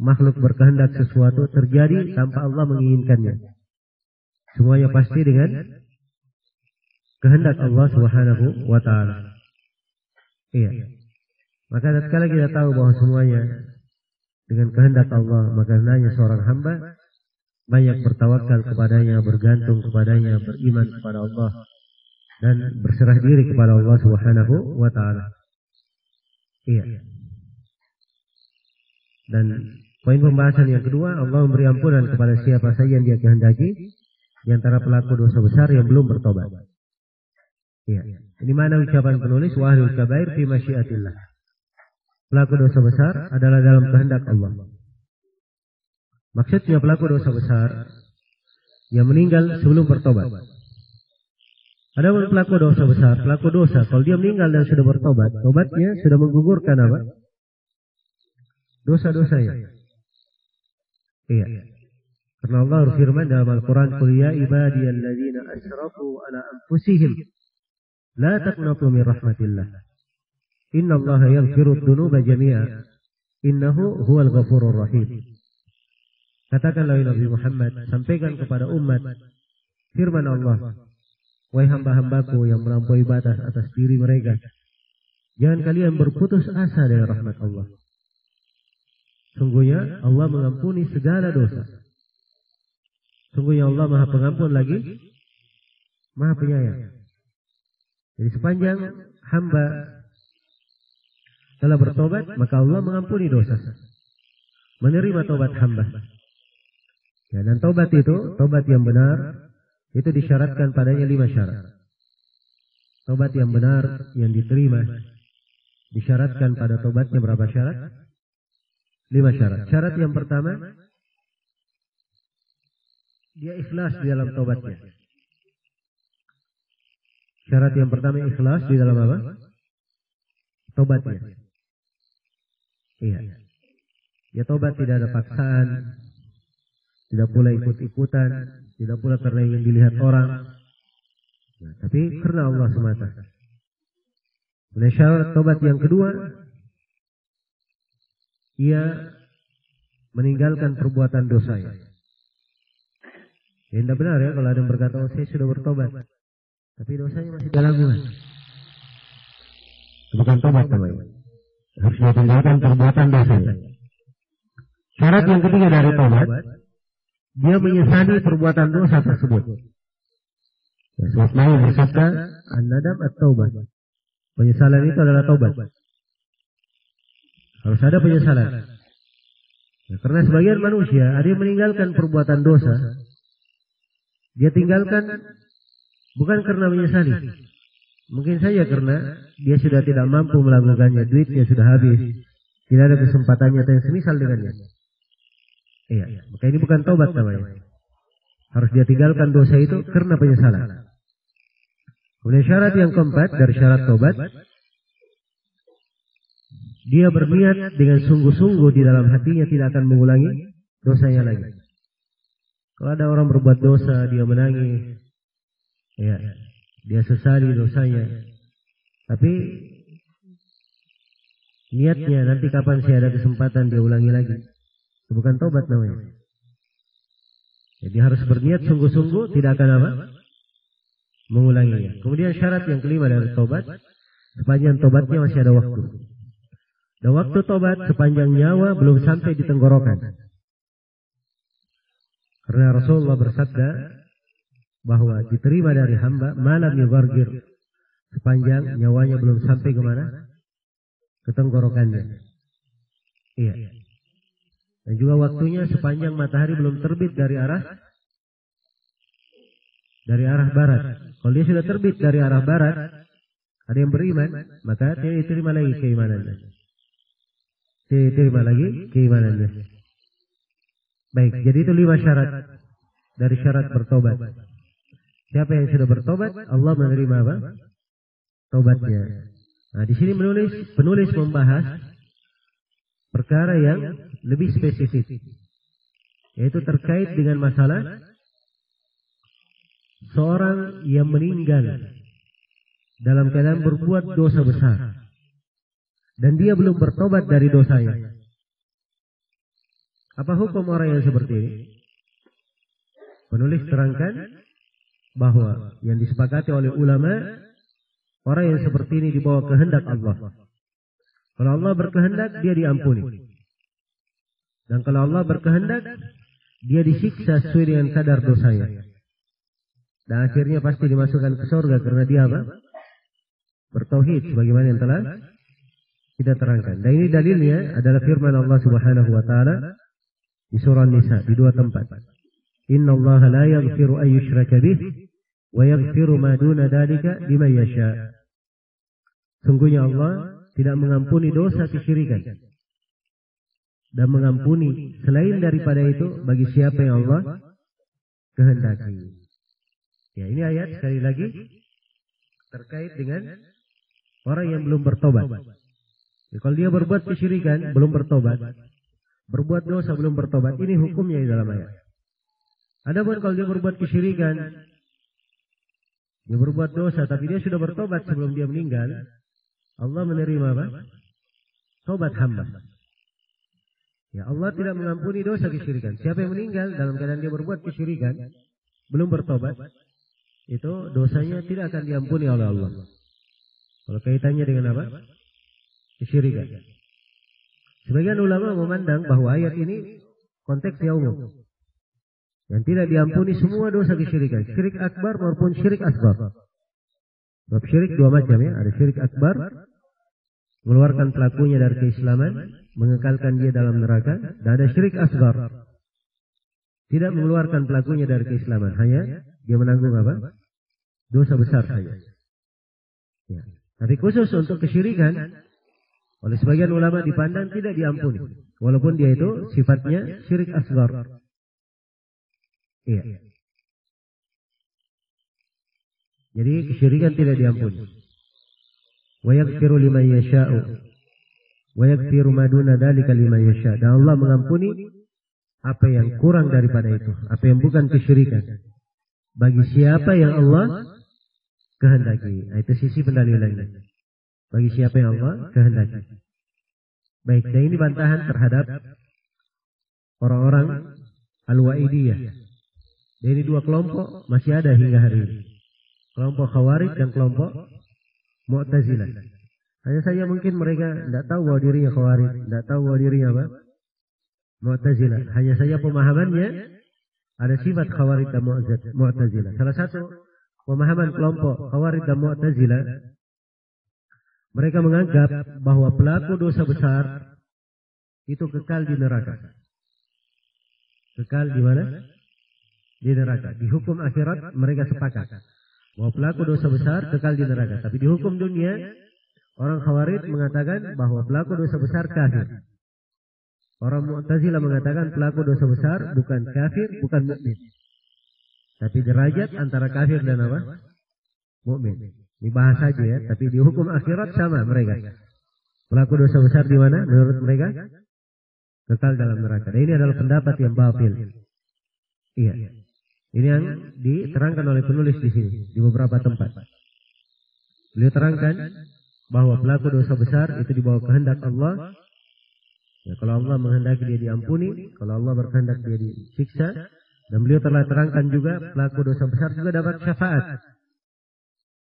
makhluk berkehendak sesuatu terjadi tanpa Allah menginginkannya. Semuanya pasti dengan kehendak Allah Subhanahu wa taala. Iya. Maka tatkala kita tahu bahwa semuanya dengan kehendak Allah, maka hendaknya seorang hamba banyak bertawakal kepadanya, bergantung kepadanya, beriman kepada Allah dan berserah diri kepada Allah Subhanahu wa taala. Iya. Dan poin pembahasan yang kedua, Allah memberi ampunan kepada siapa saja yang dia kehendaki di antara pelaku dosa besar yang belum bertobat. Iya. Ini mana ucapan penulis, wa ahlul kabair fi masyiatillah. Pelaku dosa besar adalah dalam kehendak Allah. Maksudnya pelaku dosa besar yang meninggal sebelum bertobat. Adapun pelaku dosa besar, pelaku dosa, kalau dia meninggal dan sudah bertobat, tobatnya sudah menggugurkan apa? Dosa-dosanya. Iya. Karena Allah berfirman dalam Al-Quran, "Qul ya ibadiyalladzina asrafu ala anfusihim la taqnatu min rahmatillah. Innallaha yaghfiru dzunuba jami'a. Innahu huwal ghafurur rahim." Katakanlah Nabi Muhammad, sampaikan kepada umat firman Allah, wahai hamba-hambaku yang melampaui batas atas diri mereka, jangan kalian berputus asa dari rahmat Allah. Sungguhnya Allah mengampuni segala dosa. Sungguhnya Allah Maha Pengampun lagi Maha Penyayang. Jadi sepanjang hamba telah bertobat, maka Allah mengampuni dosa, menerima tobat hamba. Ya, dan tobat itu, tobat yang benar, itu disyaratkan padanya 5 syarat. Tobat yang benar, yang diterima, disyaratkan pada tobatnya berapa syarat? 5 syarat. Syarat yang pertama, dia ikhlas di dalam tobatnya. Syarat yang pertama ikhlas di dalam apa? Tobatnya. Iya. Ya, tobat tidak ada paksaan, tidak pula ikut-ikutan, tidak pula karena ingin dilihat orang, nah, tapi karena Allah semata. Kemudian syarat tobat yang kedua, ia meninggalkan perbuatan dosanya. Ya, tidak benar ya kalau ada yang berkata, oh, saya sudah bertobat, tapi dosanya masih dalam. Bukan tobat namanya. Harus meninggalkan perbuatan dosanya. Syarat yang ketiga dari tobat, dia menyesali perbuatan dosa tersebut. Ya, sebab Nabi bersabda, an-nadam at-taubat. Penyesalan itu adalah tobat. Harus ada penyesalan. Ya, karena sebagian manusia ada yang meninggalkan perbuatan dosa. Dia tinggalkan bukan karena menyesali, Mungkin saja karena dia sudah tidak mampu melakukannya, duitnya sudah habis, tidak ada kesempatannya atau yang semisal dengannya. Iya, maka ini bukan taubat namanya. Harus dia tinggalkan dosa itu karena penyesalan. Kemudian syarat yang keempat dari syarat taubat, dia berniat dengan sungguh-sungguh di dalam hatinya tidak akan mengulangi dosanya lagi. Kalau ada orang berbuat dosa, dia menangis, ya, dia sesali dosanya, tapi niatnya nanti kapan saya ada kesempatan dia ulangi lagi. Itu bukan taubat namanya. Jadi harus berniat sungguh-sungguh tidak akan apa? Mengulanginya. Kemudian syarat yang kelima dari taubat, sepanjang taubatnya masih ada waktu. Dan waktu taubat sepanjang nyawa belum sampai di tenggorokan. Karena Rasulullah bersabda bahwa diterima dari hamba malam yugargir, sepanjang nyawanya belum sampai kemana? Ke tenggorokannya. Iya. Dan juga waktunya sepanjang matahari belum terbit dari arah barat. Kalau dia sudah terbit dari arah barat, ada yang beriman, maka dia diterima lagi keimanannya. Baik, jadi itu 5 syarat dari syarat bertobat. Siapa yang sudah bertobat, Allah menerima apa? Tobatnya. Nah, di sini penulis membahas perkara yang lebih spesifik, yaitu terkait dengan masalah seorang yang meninggal dalam keadaan berbuat dosa besar dan dia belum bertobat dari dosanya. Apa hukum orang yang seperti ini? Penulis terangkan bahwa yang disepakati oleh ulama, orang yang seperti ini dibawa kehendak Allah. Kalau Allah berkehendak, dia diampuni. Dan kalau Allah berkehendak, dia disiksa sesuai dengan kadar dosanya. Dan akhirnya pasti dimasukkan ke surga karena dia apa? Bertauhid sebagaimana yang telah kita terangkan. Dan ini dalilnya adalah firman Allah Subhanahu wa taala di surah Nisa di 2 tempat. Inna Allah la yaghfiru an yushraka bih wa yaghfiru ma duna dzalika liman yasha. Sungguhnya Allah tidak mengampuni dosa kesyirikan dan mengampuni selain daripada itu bagi siapa yang Allah kehendaki. Ya, ini ayat sekali lagi terkait dengan orang yang belum bertobat. Ya, kalau dia berbuat kesyirikan belum bertobat, berbuat dosa belum bertobat, ini hukumnya di dalam ayat. Adapun kalau dia berbuat kesyirikan, dia berbuat dosa tapi dia sudah bertobat sebelum dia meninggal, Allah menerima apa? Tobat hamba. Ya, Allah tidak mengampuni dosa kesyirikan. Siapa yang meninggal dalam keadaan dia berbuat kesyirikan, belum bertobat, itu dosanya tidak akan diampuni oleh Allah. Kalau kaitannya dengan apa? Kesyirikan. Sebagian ulama memandang bahwa ayat ini konteksnya umum. Yang tidak diampuni semua dosa kesyirikan. Syirik akbar maupun syirik asghar. Sebab syirik 2 macam ya. Ada syirik akbar, mengeluarkan pelakunya dari keislaman, mengekalkan dia dalam neraka. Dan ada syirik asghar, tidak mengeluarkan pelakunya dari keislaman, hanya dia menanggung apa? Dosa besar saja. Ya. Tapi khusus untuk kesyirikan, oleh sebagian ulama dipandang tidak diampuni, walaupun dia itu sifatnya syirik asghar. Iya. Jadi kesyirikan tidak diampuni. Wa yaghfiru liman yasha'u wa yaghfiru ma duna dzalika liman yasha'. Dan Allah mengampuni apa yang kurang daripada itu, apa yang bukan kesyirikan, bagi siapa yang Allah kehendaki. Nah, itu sisi pendalilannya. Bagi siapa yang Allah kehendaki. Baik, dan ini bantahan terhadap orang-orang Al-Wa'idiyah. Dan ini 2 kelompok masih ada hingga hari ini. Kelompok Khawarij dan kelompok Mu'tazilah. Hanya saja mungkin mereka tidak tahu bahwa dirinya Khawarij, tidak tahu bahwa dirinya apa? Mu'tazilah. Hanya saja pemahamannya ada sifat Khawarij dan Mu'tazilah. Salah satu pemahaman kelompok Khawarij dan Mu'tazilah, mereka menganggap bahwa pelaku dosa besar itu kekal di neraka. Kekal di mana? Di neraka. Di hukum akhirat mereka sepakat bahwa pelaku dosa besar kekal di neraka. Tapi di hukum dunia, orang Khawarij mengatakan bahwa pelaku dosa besar kafir. Orang Mu'tazilah mengatakan pelaku dosa besar bukan kafir, bukan mukmin. Tapi derajat antara kafir dan apa? Mukmin. Dibahas saja ya, tapi di hukum akhirat sama mereka. Pelaku dosa besar di mana menurut mereka? Kekal dalam neraka. Dan ini adalah pendapat yang batil. Iya. Ini yang diterangkan oleh penulis di sini di beberapa tempat. Beliau terangkan bahwa pelaku dosa besar itu di bawah kehendak Allah. Ya, kalau Allah menghendaki dia diampuni, kalau Allah berkehendak dia disiksa. Dan beliau telah terangkan juga pelaku dosa besar juga dapat syafaat,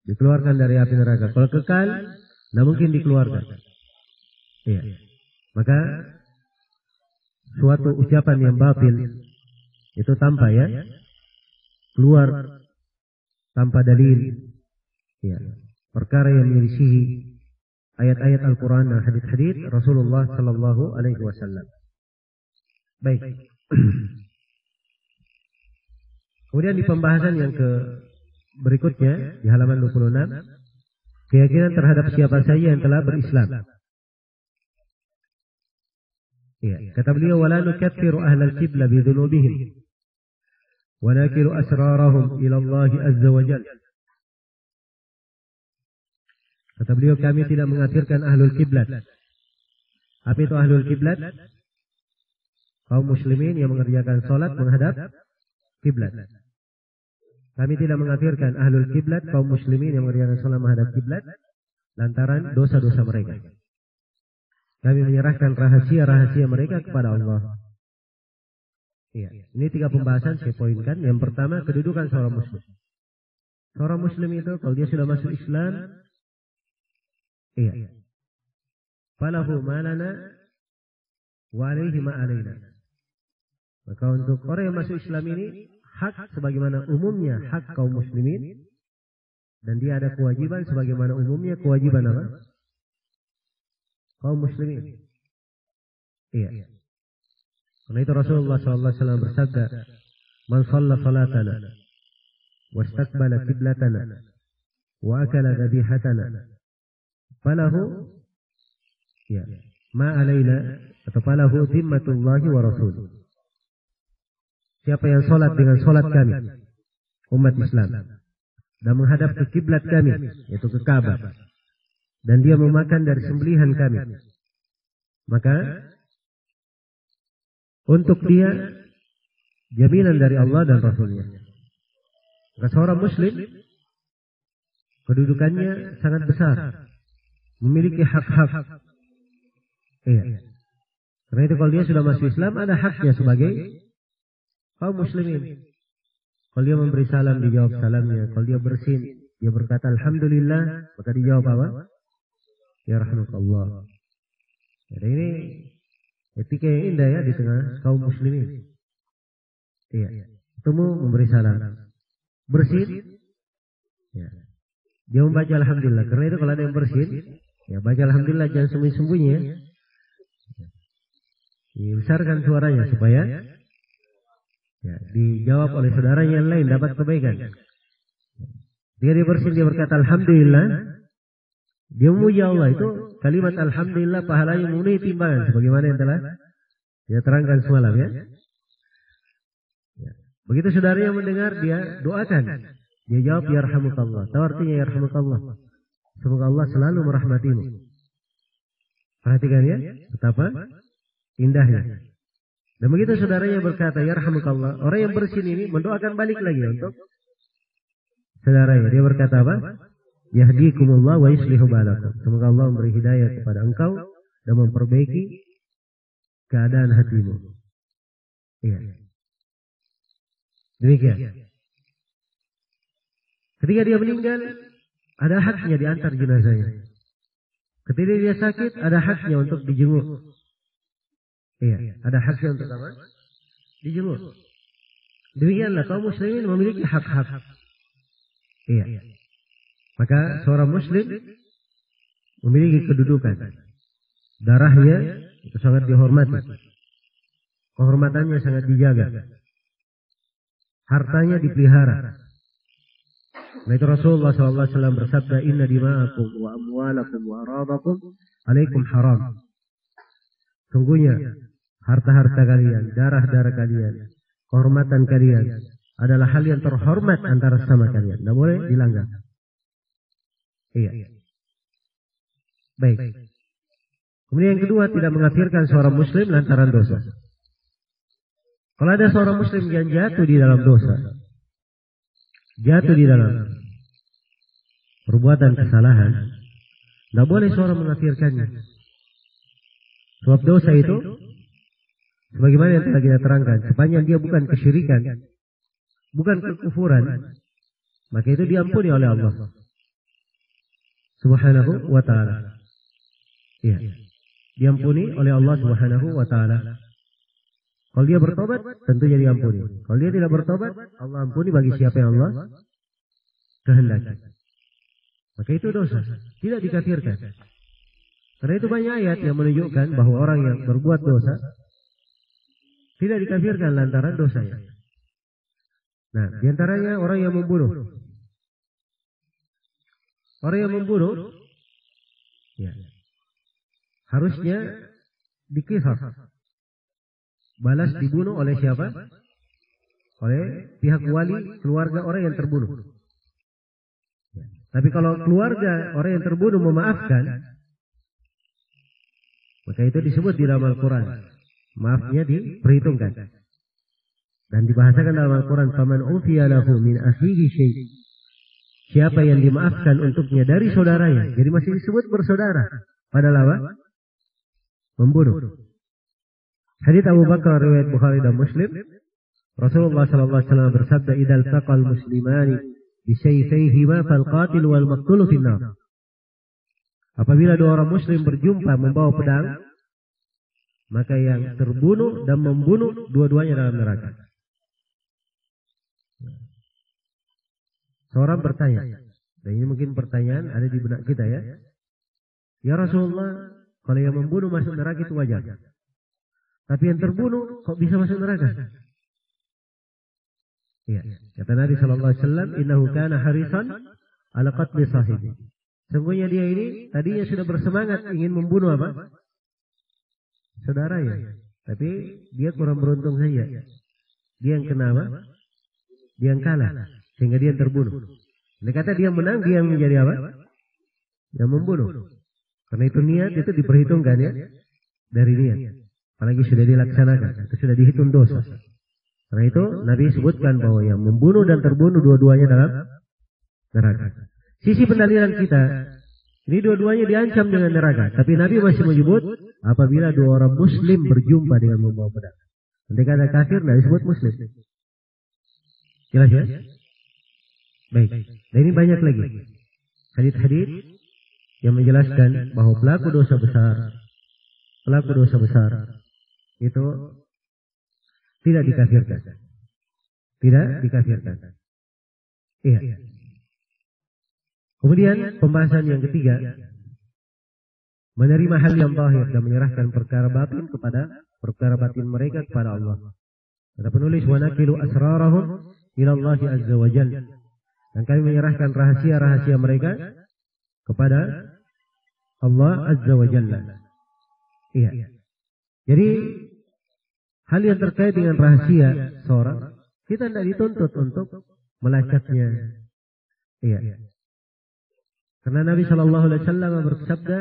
dikeluarkan dari api neraka. Kalau kekal, tidak mungkin dikeluarkan. Ya. Maka suatu ucapan yang batil itu tanpa ya keluar tanpa dalil, ya, perkara yang menyelisihi ayat-ayat Al-Quran dan hadis-hadis Rasulullah Sallallahu Alaihi Wasallam. Baik. Kemudian di pembahasan yang berikutnya di halaman 26, keyakinan terhadap siapa saja yang telah berislam. Ya, kata beliau, wala nukaffiru ahlal qibla bi dzunubihim wa nakilu asrarahum ila Allah azza wa jalla. Kata beliau, kami tidak mengkafirkan ahlul kiblat. Apa itu ahlul kiblat? Kaum muslimin yang mengerjakan salat menghadap kiblat. Kami tidak mengkafirkan ahlul kiblat, kaum muslimin yang mengerjakan salat menghadap kiblat lantaran dosa-dosa mereka. Kami menyerahkan rahasia-rahasia mereka kepada Allah. Iya. Ini 3 pembahasan saya poinkan. Yang pertama, kedudukan seorang muslim. Seorang muslim itu kalau dia sudah masuk Islam, iya, falahu malana wa alaihi ma alaina. Maka untuk orang yang masuk Islam ini hak sebagaimana umumnya hak kaum muslimin, dan dia ada kewajiban sebagaimana umumnya kewajiban apa? Kaum muslimin. Iya. Karena itu Rasulullah SAW bersabda, "Man shalla salatana wastaqbala qiblatana wa akala dhabihatana falahu ya ma alaina atau falahu zimmatullahi wa rasuluh." Siapa yang sholat dengan sholat kami, umat Islam, dan menghadap ke kiblat kami, yaitu ke Ka'bah, dan dia memakan dari sembelihan kami, maka untuk dia jaminan dari Allah dan Rasulnya. Maka seorang muslim kedudukannya sangat besar, memiliki hak-hak. Iya. Karena itu kalau dia sudah masuk Islam, ada haknya sebagai kaum muslimin. Kalau dia memberi salam, dijawab salamnya. Kalau dia bersin, dia berkata Alhamdulillah, maka dijawab apa? Ya rahmatullah. Jadi ini etika yang indah ya di tengah kaum muslimin. Iya. Ketemu memberi salam, bersin, ya, dia membaca Alhamdulillah. Karena itu kalau ada yang bersin, ya baca Alhamdulillah, jangan sembunyi-sembunyi ya. Dibesarkan suaranya supaya ya, dijawab oleh saudaranya yang lain dapat kebaikan. Dia bersin, dia berkata Alhamdulillah, dia memuji Allah. Itu kalimat Alhamdulillah pahalanya memenuhi timbangan sebagaimana yang telah dia terangkan semalam ya. Begitu saudaranya mendengar, dia doakan, dia jawab ya rahmatullah. Tahu artinya ya rahmatullah, semoga Allah selalu merahmatimu. Perhatikan ya betapa indahnya. Dan begitu saudaranya berkata ya rahmatullah, orang yang bersin ini mendoakan balik lagi untuk saudaranya. Dia berkata apa? Yahdikumullah wa yuslihu balakum. Semoga Allah memberi hidayah kepada engkau dan memperbaiki keadaan hatimu. Iya. Demikian. Ketika dia meninggal, ada haknya diantar jenazahnya. Ketika dia sakit, ada haknya untuk dijenguk. Iya, ada haknya untuk apa? Dijenguk. Demikianlah kaum muslimin memiliki hak-hak. Iya. Maka seorang muslim memiliki kedudukan. Darahnya itu sangat dihormati. Kehormatannya sangat dijaga. Hartanya dipelihara. Nah itu Rasulullah SAW bersabda, Inna dima'akum wa amwalakum wa aradakum alaikum haram. Sungguhnya harta-harta kalian, darah-darah kalian, kehormatan kalian adalah hal yang terhormat antara sama kalian. Tidak boleh dilanggar. Iya. Baik. Kemudian yang kedua, tidak mengkafirkan seorang muslim lantaran dosa. Kalau ada seorang muslim yang jatuh di dalam dosa, jatuh di dalam perbuatan kesalahan, tidak boleh seorang mengkafirkannya. Sebab dosa itu, sebagaimana yang telah kita terangkan, sepanjang dia bukan kesyirikan, bukan kekufuran, maka itu diampuni oleh Allah Subhanahu wa ta'ala. Iya. Diampuni oleh Allah Subhanahu wa ta'ala. Kalau dia bertobat, tentunya diampuni. Kalau dia tidak bertobat, Allah ampuni bagi siapa yang Allah kehendaki. Maka itu dosa, tidak dikafirkan. Karena itu banyak ayat yang menunjukkan bahwa orang yang berbuat dosa tidak dikafirkan lantaran dosanya. Nah, diantaranya orang yang membunuh. Orang yang membunuh, ya, harusnya dikisah. Balas dibunuh oleh siapa? Oleh pihak wali keluarga orang yang terbunuh. Ya. Tapi kalau keluarga orang yang terbunuh memaafkan, maka itu disebut di dalam Al-Quran. Maafnya diperhitungkan. Dan dibahasakan dalam Al-Quran, "Faman ufiya lahu min akhihi syai'." Siapa yang dimaafkan untuknya dari saudaranya. Jadi masih disebut bersaudara. Padahal apa? Membunuh. Hadits Abu Bakar riwayat Bukhari dan Muslim, Rasulullah SAW bersabda, "Idzal taqal muslimani bi sayfayhima fal qatil wal maqtul fin nar." Apabila dua orang muslim berjumpa membawa pedang, maka yang terbunuh dan membunuh dua-duanya dalam neraka. Seorang bertanya, dan ini mungkin pertanyaan ada di benak kita ya. Ya Rasulullah, kalau yang membunuh masuk neraka itu wajar. Tapi yang terbunuh kok bisa masuk neraka? Ya, kata Nabi SAW, "Innahu kana harisan ala qatli sahibi." Sungguhnya dia ini tadinya sudah bersemangat ingin membunuh apa? Saudaranya. Tapi dia kurang beruntung saja. Dia yang kena apa? Dia yang kalah. Sehingga dia yang terbunuh. Dia kata dia menang, dia yang menjadi apa? Yang membunuh. Karena itu niat itu diperhitungkan ya. Dari niat. Apalagi sudah dilaksanakan. Itu sudah dihitung dosa. Karena itu Nabi sebutkan bahwa yang membunuh dan terbunuh dua-duanya dalam neraka. Sisi pendalilan kita, ini dua-duanya diancam dengan neraka. Tapi Nabi masih menyebut apabila dua orang muslim berjumpa dengan membawa pedang. Nanti kata kafir, tidak disebut muslim. Jelas ya? Baik. Dan ini banyak lagi hadits-hadits yang menjelaskan bahwa pelaku dosa besar itu tidak dikafirkan. Tidak dikafirkan. Iya. Kemudian pembahasan yang ketiga, menerima hal yang zahir dan menyerahkan perkara batin mereka kepada Allah. Kata penulis, "Wa nakilu asrarahum ila Allah azza wa jalla." Dan kami menyerahkan rahasia-rahasia mereka kepada Allah azza wa jalla. Iya. Jadi hal yang terkait dengan rahasia seorang, kita tidak dituntut untuk melacaknya. Iya. Karena Nabi Shallallahu Alaihi Wasallam bersabda,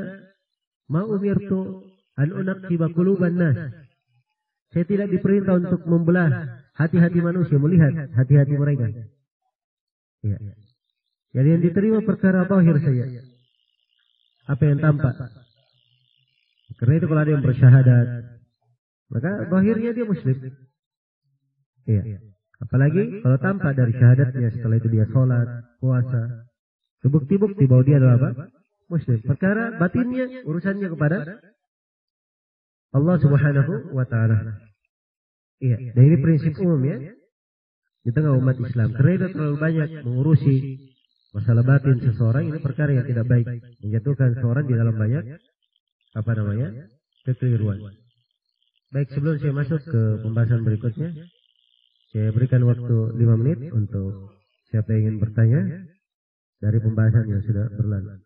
"Ma umirtu an unaqqiba quluban nas." Saya tidak diperintah untuk membelah hati-hati manusia, melihat hati-hati mereka. Ya. Jadi yang diterima perkara zahir saja. Apa yang tampak. Karena itu kalau ada yang bersyahadat, maka zahirnya dia muslim. Iya. Apalagi kalau tampak dari syahadatnya, setelah itu dia sholat, puasa. Bukti-bukti bahwa dia adalah apa? Muslim. Perkara batinnya urusannya kepada Allah Subhanahu wa ta'ala. Iya. Dan ini prinsip umum ya di tengah umat Islam. Karena itu terlalu banyak mengurusi masalah batin seseorang, ini perkara yang tidak baik, menjatuhkan seseorang di dalam banyak kekeliruan. Baik, sebelum saya masuk ke pembahasan berikutnya, saya berikan waktu 5 menit untuk siapa yang ingin bertanya. dari pembahasan yang sudah berlalu.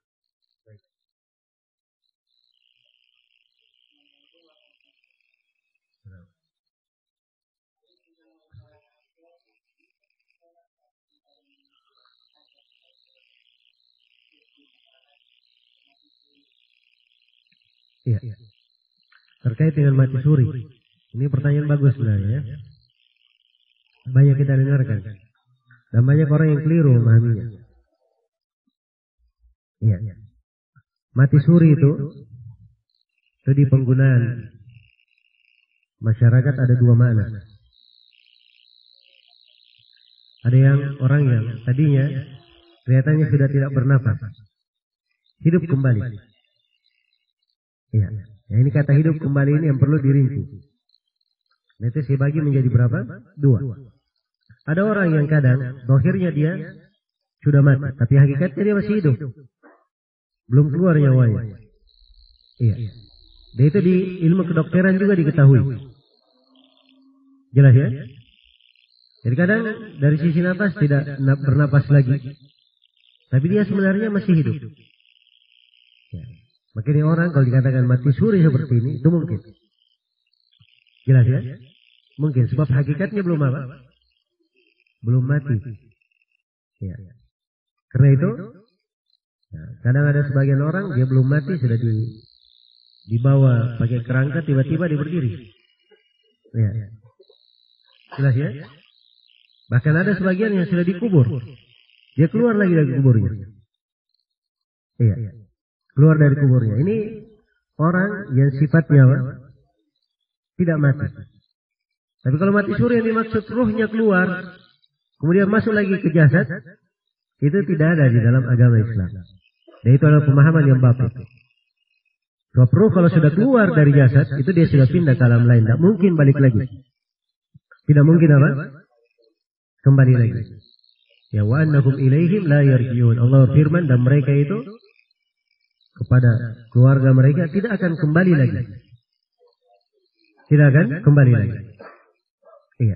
Iya. Terkait dengan mati suri. Ini pertanyaan bagus sebenarnya ya. Banyak kita dengarkan. Dan banyak orang yang keliru memahaminya. Iya. Mati suri itu di penggunaan masyarakat ada dua makna. Ada yang orang yang tadinya kelihatannya sudah tidak bernafas, hidup kembali. Iya. Nah, ini kata hidup kembali ini yang perlu dirinci. Nah, itu saya bagi menjadi berapa? Dua. Ada orang yang kadang dohirnya dia sudah mati, tapi hakikatnya dia masih hidup, belum keluar nyawanya. Iya. Dan itu di ilmu kedokteran juga diketahui. Jelas ya? Jadi kadang dari sisi nafas tidak bernapas lagi, tapi dia sebenarnya masih hidup. Ya. Makanya orang kalau dikatakan mati suri seperti ini, itu mungkin. Jelas ya? Mungkin, sebab hakikatnya belum apa? Belum mati. Ya. Karena itu, kadang ada sebagian orang, dia belum mati, sudah dibawa pakai kerangka, tiba-tiba dia berdiri. Ya. Jelas ya? Bahkan ada sebagian yang sudah dikubur. Dia keluar lagi dari kuburnya. Iya. Keluar dari kuburnya. Ini orang yang sifatnya apa? Tidak mati. Tapi kalau mati suri yang dimaksud ruhnya keluar, kemudian masuk lagi ke jasad, itu tidak ada di dalam agama Islam. Dan itu adalah pemahaman yang batil. Sebab ruh kalau sudah keluar dari jasad, itu dia sudah pindah ke alam lain. Tidak mungkin balik lagi. Tidak mungkin apa? Kembali lagi. Ya wa annahum ilaihim la yarji'un. Allah firman dan mereka itu kepada keluarga mereka tidak akan kembali lagi. Tidak akan kembali lagi. Iya.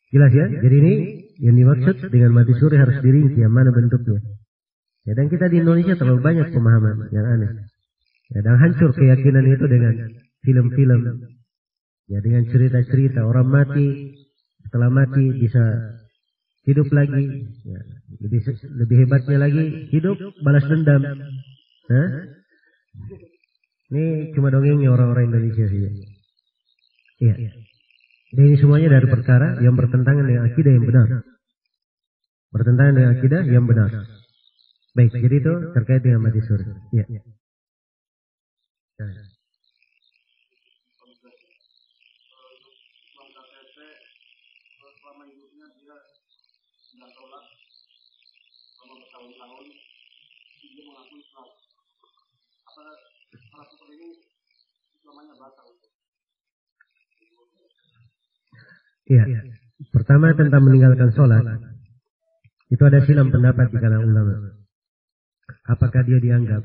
Jelas ya? Jadi ini yang dimaksud dengan mati suri harus dirinci yang mana bentuknya. Ya, dan kita di Indonesia terlalu banyak pemahaman yang aneh. Ya, dan hancur keyakinan itu dengan film-film. Ya, dengan cerita-cerita orang mati, setelah mati bisa hidup lagi. Ya, lebih hebatnya lagi hidup balas dendam. Hah? Ini cuma dongengnya orang-orang Indonesia sih. Iya. Dan ini semuanya dari perkara yang bertentangan dengan akidah yang benar. Bertentangan dengan akidah yang benar. Baik, jadi itu terkait dengan mati suri. Iya. Iya. Pertama tentang meninggalkan sholat, itu ada silang pendapat di kalangan ulama. Apakah dia dianggap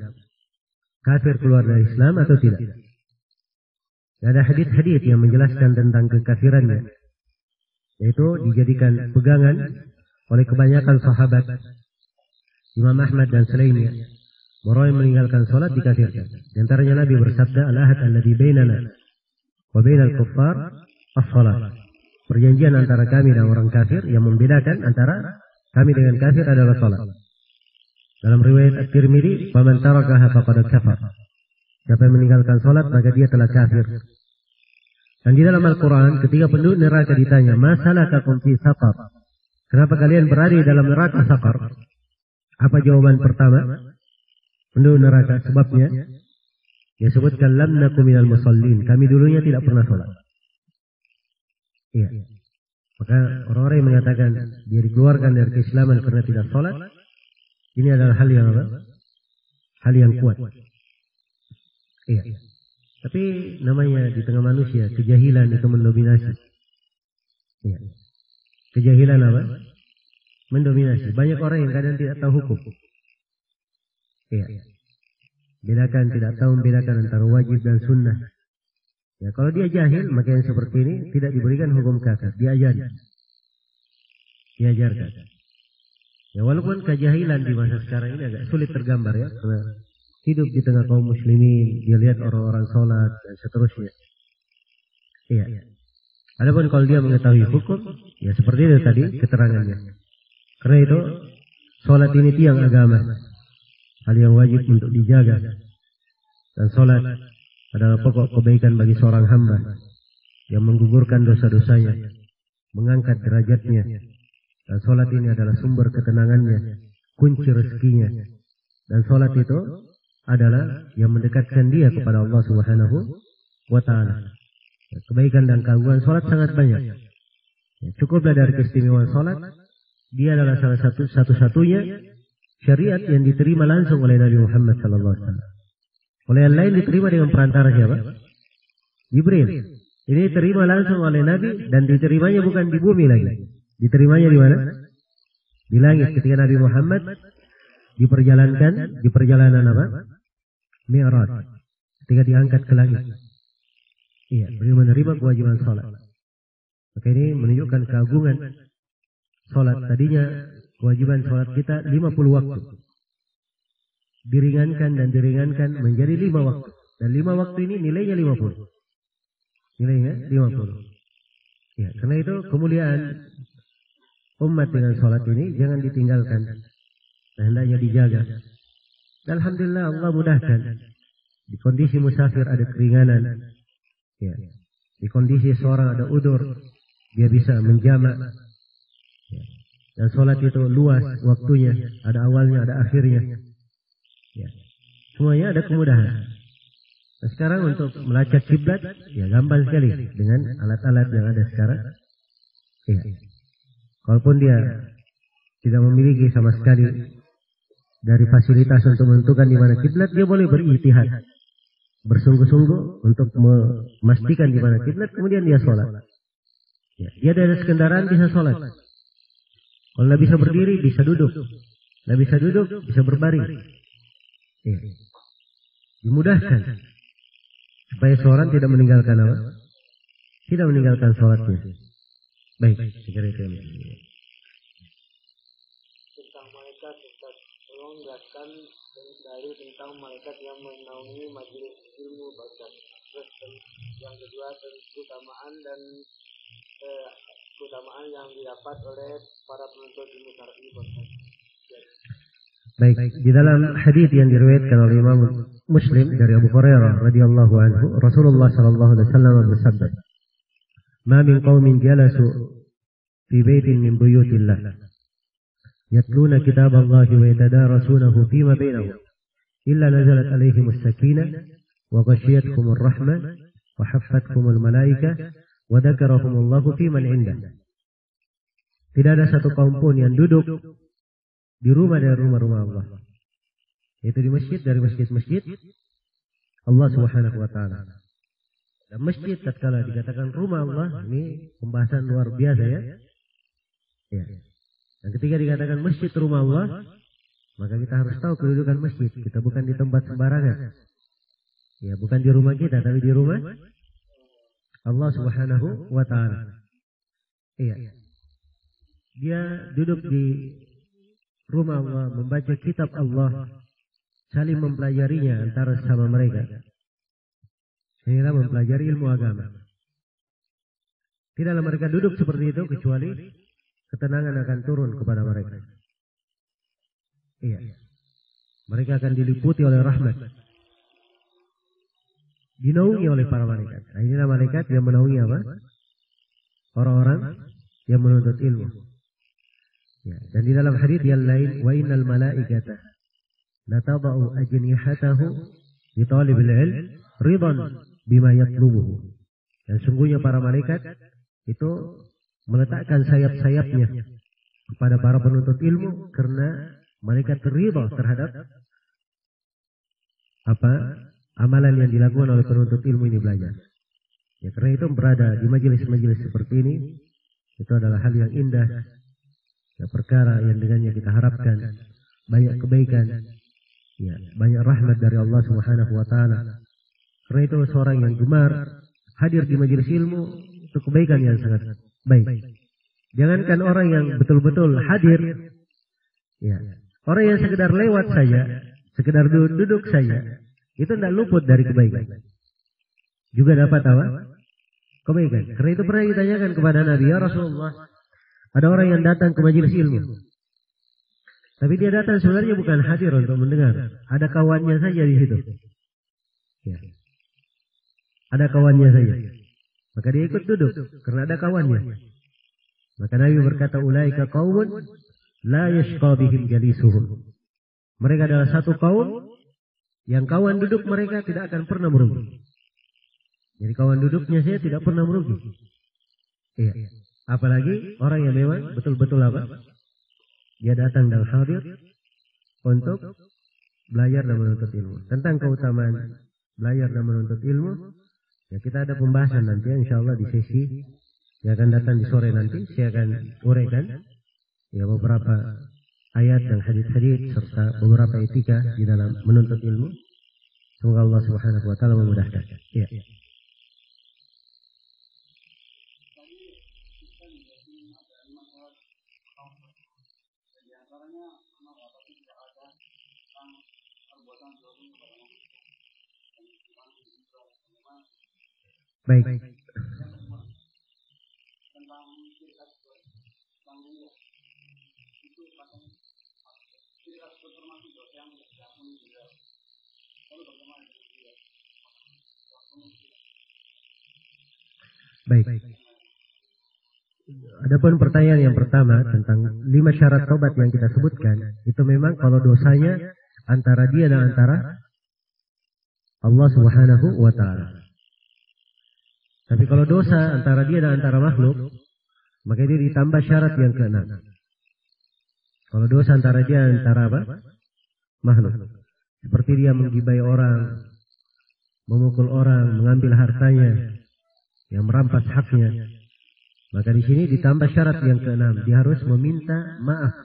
kafir keluar dari Islam atau tidak? Ada hadits-hadits yang menjelaskan tentang kekafirannya, yaitu dijadikan pegangan oleh kebanyakan sahabat, Imam Ahmad dan selainnya. Orang yang meninggalkan sholat dikafirkan. Di antaranya Nabi bersabda, al-ahad alladhi bainana wa bainal kuffar as-salat. Perjanjian antara kami dan orang kafir yang membedakan antara kami dengan kafir adalah salat. Dalam riwayat At-Tirmidzi, "Faman tarakaha faqad kafar." Siapa yang meninggalkan salat maka dia telah kafir. Dan di dalam Al-Quran, ketika penduduk neraka ditanya, "Ma salakakum fi saqar?" Kenapa kalian berada di dalam neraka saqar? Apa jawaban pertama? Penduduk neraka, sebabnya dia sebutkan, "Lam nakum minal musallin." Kami dulunya tidak pernah salat. Iya. Maka orang-orang yang mengatakan dia dikeluarkan dari keislaman karena tidak salat, ini adalah hal yang apa? Hal yang kuat. Iya. Tapi namanya di tengah manusia, kejahilan itu mendominasi. Iya. Kejahilan apa? Mendominasi. Banyak orang yang kadang tidak tahu hukum. Iya. Bedakan, tidak tahu membedakan antara wajib dan sunnah. Ya, kalau dia jahil, maka yang seperti ini tidak diberikan hukum kafir. Diajarkan. Ya walaupun kejahilan di masa sekarang ini agak sulit tergambar ya, karena hidup di tengah kaum muslimin, dia lihat orang-orang sholat dan seterusnya. Iya. Adapun kalau dia mengetahui hukum, ya seperti itu tadi keterangannya. Karena itu sholat ini tiang agama, hal yang wajib untuk dijaga. Dan sholat adalah pokok kebaikan bagi seorang hamba yang menggugurkan dosa-dosanya, mengangkat derajatnya. Dan sholat ini adalah sumber ketenangannya, kunci rezekinya. Dan sholat itu adalah yang mendekatkan dia kepada Allah Subhanahu wa Ta'ala. Kebaikan dan keagungan sholat sangat banyak. Cukuplah dari keistimewaan sholat, dia adalah salah satu-satunya syariat yang diterima langsung oleh Nabi Muhammad SAW. Oleh yang lain diterima dengan perantara siapa? Jibril. Ini diterima langsung oleh Nabi dan diterimanya bukan di bumi lagi. Diterimanya di mana? Di langit ketika Nabi Muhammad diperjalankan di perjalanan apa? Mi'raj. Ketika diangkat ke langit. Iya, beliau menerima kewajiban salat. Maka ini menunjukkan keagungan salat. Tadinya kewajiban salat kita 50 waktu. Diringankan menjadi 5 waktu. Dan 5 waktu ini nilainya 50. Nilainya 50. Ya, karena itu kemuliaan umat dengan sholat ini jangan ditinggalkan. Dan hendaknya dijaga. Dan alhamdulillah Allah mudahkan. Di kondisi musafir ada keringanan. Ya. Di kondisi seorang ada udur, dia bisa menjamak. Ya. Dan sholat itu luas waktunya, ada awalnya, ada akhirnya. Ya. Semuanya ada kemudahan. Nah, sekarang untuk melacak kiblat, ya gampang sekali dengan alat-alat yang ada sekarang. Ya. Walaupun dia tidak memiliki sama sekali dari fasilitas untuk menentukan di mana kiblat, dia boleh berijtihad, bersungguh-sungguh untuk memastikan di mana kiblat, kemudian dia sholat. Ya. Dia dari kendaraan bisa sholat. Kalau tidak bisa berdiri, bisa duduk. Tidak bisa duduk, bisa berbaring. Ya. Dimudahkan supaya seorang tidak meninggalkan apa? Tidak meninggalkan sholatnya. Baik, segera itu. Tentang malaikat, Ustaz, tolong jelaskan dari tentang malaikat yang menaungi majelis ilmu baca. Terus yang kedua keutamaan dan keutamaan yang didapat oleh para penuntut ilmu syar'i. Baik, di dalam hadis yang diriwayatkan oleh Imam Muslim dari Abu Hurairah radhiyallahu anhu, Rasulullah sallallahu alaihi wasallam bersabda, "Ma min qaumin jalasu fi baitin min buyutillah yatluna kitab Allah wa yatadarasunahu fima bainahum illa nazalat alaihim as-sakinah wa ghashiyatuhum ar-rahmah wa haffathum al-malaikah wa dzakarahum Allah fi man 'indah." Tidak ada satu kaum pun yang duduk di rumah dari rumah-rumah Allah, yaitu di masjid dari masjid-masjid Allah Subhanahu wa Ta'ala. Dan masjid tatkala dikatakan rumah Allah, ini pembahasan luar biasa ya. Ya. Dan ketika dikatakan masjid rumah Allah, maka kita harus tahu kedudukan masjid. Kita bukan di tempat sembarangan. Ya, bukan di rumah kita, tapi di rumah Allah Subhanahu wa Ta'ala. Iya. Dia duduk di rumah Allah, membaca kitab Allah, saling mempelajarinya antara sesama mereka. Inilah mempelajari ilmu agama. Tidaklah mereka duduk seperti itu kecuali ketenangan akan turun kepada mereka. Iya. Mereka akan diliputi oleh rahmat. Dinaungi oleh para malaikat. Nah, inilah malaikat yang menaungi apa? Orang-orang yang menuntut ilmu. Ya, dan di dalam hadis yang lain, wa innal malaikata la tada'u ajnihatahu li talibil ilm ridan bima yatlubuhu. Dan sungguhnya para malaikat itu meletakkan sayap-sayapnya kepada para penuntut ilmu karena mereka ridha terhadap apa amalan yang dilakukan oleh penuntut ilmu ini belajar. Ya, karena itu berada di majelis-majelis seperti ini itu adalah hal yang indah. Ya, perkara yang dengannya kita harapkan banyak kebaikan, ya, banyak rahmat dari Allah Subhanahu wa Ta'ala. Karena itu seorang yang gemar hadir di majelis ilmu itu kebaikan yang sangat baik. Jangankan orang yang betul-betul hadir Ya. Orang yang sekedar lewat saja, sekedar duduk saja, itu tidak luput dari kebaikan. Juga dapat apa? Kebaikan. Karena itu pernah ditanyakan kepada Nabi, ya Rasulullah, ada orang yang datang ke majelis ilmu. Tapi dia datang sebenarnya bukan hadir untuk mendengar. Ada kawannya saja di situ. Ya. Ada kawannya saja. Maka dia ikut duduk karena ada kawannya. Maka Nabi berkata, ulaika qaumun la yashqa bihim jalisuhum. Mereka adalah satu kaum yang kawan duduk mereka tidak akan pernah merugi. Jadi kawan duduknya saya tidak pernah merugi. Iya. Apalagi orang yang memang betul-betul apa? Dia datang dan hadir untuk belajar dan menuntut ilmu. Tentang keutamaan belajar dan menuntut ilmu, ya kita ada pembahasan nanti insyaallah di sesi yang akan datang di sore nanti. Saya akan uraikan ya beberapa ayat dan hadis-hadis serta beberapa etika di dalam menuntut ilmu. Semoga Allah Subhanahu wa taala memudahkan. Ya. Baik. Baik. Adapun pertanyaan yang pertama tentang 5 syarat tobat yang kita sebutkan, itu memang kalau dosanya antara dia dan antara Allah Subhanahu wa taala. Tapi kalau dosa antara dia dan antara makhluk, maka dia ditambah syarat yang ke-6. Kalau dosa antara dia dan antara apa? Makhluk. Seperti dia menggibai orang, memukul orang, mengambil hartanya, yang merampas haknya. Maka di sini ditambah syarat yang ke-6. Dia harus meminta maaf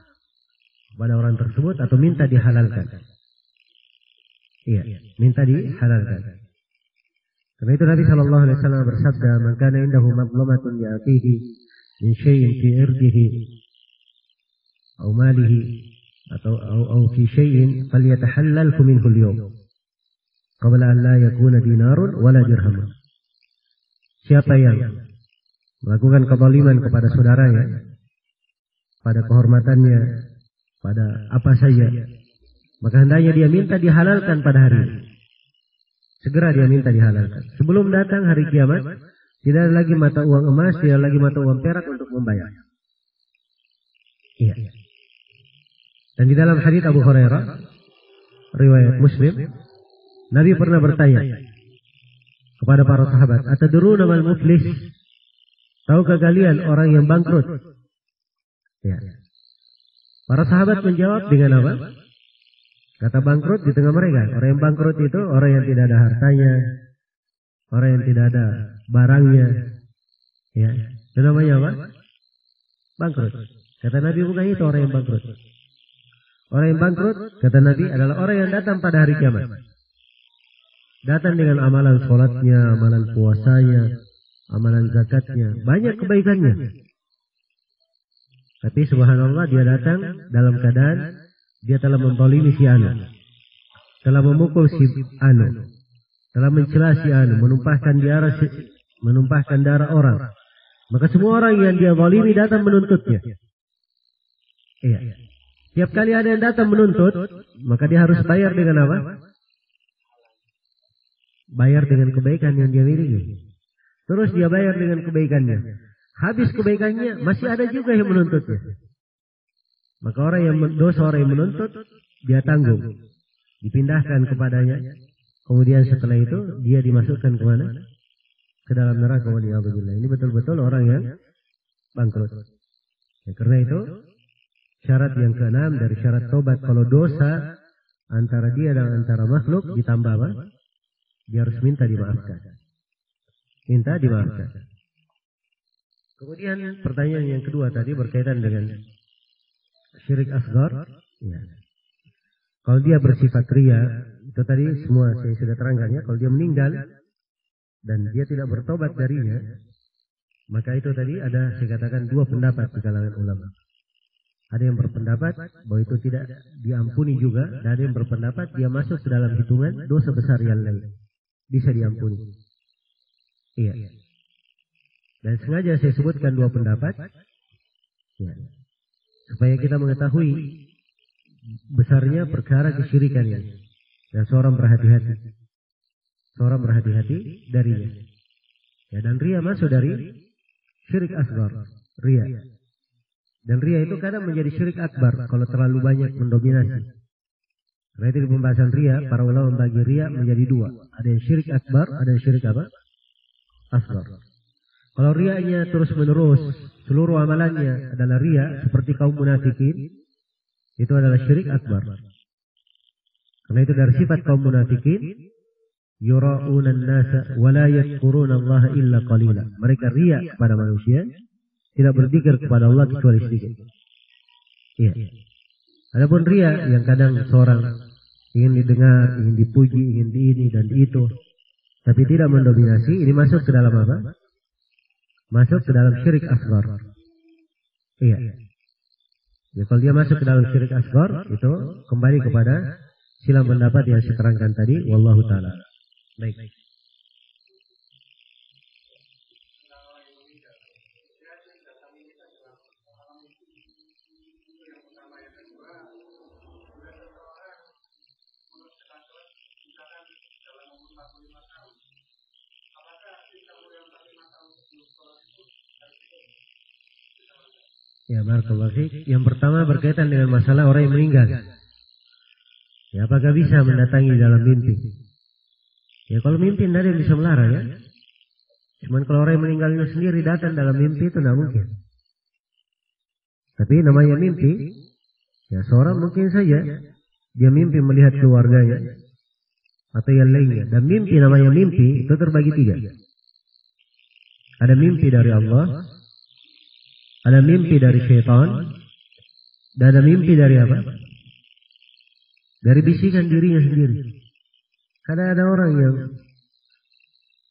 kepada orang tersebut atau minta dihalalkan. Iya, minta dihalalkan. Karena itu Nabi sallallahu alaihi wasallam bersabda, "Man kana indahu madlamatun li akhihi min syai'in fi irdihi aw malihi atau fi syai'in falyatahallalhu minhu al-yawm qabla an la yakuna dinarun wala dirhamun." Siapa yang melakukan kezaliman kepada saudaranya, pada kehormatannya, pada apa saja, maka hendaknya dia minta dihalalkan pada hari ini. Segera dia minta dihalalkan. Sebelum datang hari kiamat, tidak ada lagi mata uang emas, tidak ada lagi mata uang perak untuk membayar. Iya. Dan di dalam hadits Abu Hurairah, riwayat Muslim, Nabi pernah bertanya kepada para sahabat, "Atadruna mal muflis?" Tahukah kalian orang yang bangkrut? Ya. Para sahabat menjawab dengan apa? Kata bangkrut di tengah mereka. Orang yang bangkrut itu orang yang tidak ada hartanya, orang yang tidak ada barangnya. Ya. Itu namanya apa? Bangkrut. Kata Nabi bukan itu orang yang bangkrut. Orang yang bangkrut, kata Nabi, adalah orang yang datang pada hari kiamat. Datang dengan amalan sholatnya, amalan puasanya, amalan zakatnya, banyak kebaikannya. Tapi subhanallah dia datang dalam keadaan dia telah menzalimi si anu, telah memukul si anu, telah mencela si anu, menumpahkan darah orang. Maka semua orang yang dia zalimi datang menuntutnya. Iya. Tiap kali ada yang datang menuntut, maka dia harus bayar dengan apa? Bayar dengan kebaikan yang dia miliki. Terus dia bayar dengan kebaikannya. Habis kebaikannya, masih ada juga yang menuntutnya. Maka orang yang dosa orang yang menuntut, dia tanggung. Dipindahkan kepadanya. Kemudian setelah itu, dia dimasukkan ke mana? Ke dalam neraka. Waliyahudzubillah. Ini betul-betul orang yang bangkrut. Ya, karena itu, syarat yang ke-6 dari syarat tobat. Kalau dosa antara dia dan antara makhluk, ditambah apa? Dia harus minta dimaafkan. Minta dimaafkan. Kemudian pertanyaan yang kedua tadi berkaitan dengan syirik asghar. Ya. Kalau dia bersifat ria, itu tadi semua saya sudah terangkan ya. Kalau dia meninggal dan dia tidak bertobat darinya, maka itu tadi ada saya katakan 2 pendapat di kalangan ulama. Ada yang berpendapat bahwa itu tidak diampuni juga, dan ada yang berpendapat dia masuk ke dalam hitungan dosa besar yang lain, bisa diampuni. Iya. Dan sengaja saya sebutkan dua pendapat, ya, supaya kita mengetahui besarnya perkara kesyirikan ini. Dan seorang berhati-hati. Seorang berhati-hati darinya. Ya, dan ria masuk dari syirik asgar. Ria. Dan ria itu kadang menjadi syirik akbar kalau terlalu banyak mendominasi. Karena itu di pembahasan ria, para ulama membagi ria menjadi dua. Ada yang syirik akbar, ada yang syirik apa? Asgar. Kalau rianya terus menerus, seluruh amalannya adalah ria, seperti kaum munafikin, itu adalah syirik akbar. Karena itu dari sifat kaum munafikin, yura'una an-nasa wa la yadhkuruna Allah illa qalila. Mereka ria kepada manusia, tidak berzikir kepada Allah kecuali sedikit. Iya. Adapun ria yang kadang seorang ingin didengar, ingin dipuji, ingin di ini dan di itu, tapi tidak mendominasi, ini masuk ke dalam apa? Masuk ke dalam syirik asgar. Iya. Ya, kalau dia masuk ke dalam syirik asgar, itu kembali kepada silang pendapat yang saya terangkan tadi. Wallahu ta'ala. Baik. Ya, barakallahu fiik. Yang pertama berkaitan dengan masalah orang yang meninggal. Ya, apakah bisa mendatangi dalam mimpi? Ya, kalau mimpi tidak ada yang bisa melarang ya. Cuman kalau orang yang meninggalnya sendiri datang dalam mimpi itu tidak mungkin. Tapi namanya mimpi, ya seorang mungkin saja dia mimpi melihat keluarganya atau yang lainnya. Dan mimpi namanya mimpi itu terbagi tiga. Ada mimpi dari Allah, ada mimpi dari syaitan, dan ada mimpi dari apa? Dari bisikan dirinya sendiri. Karena ada orang yang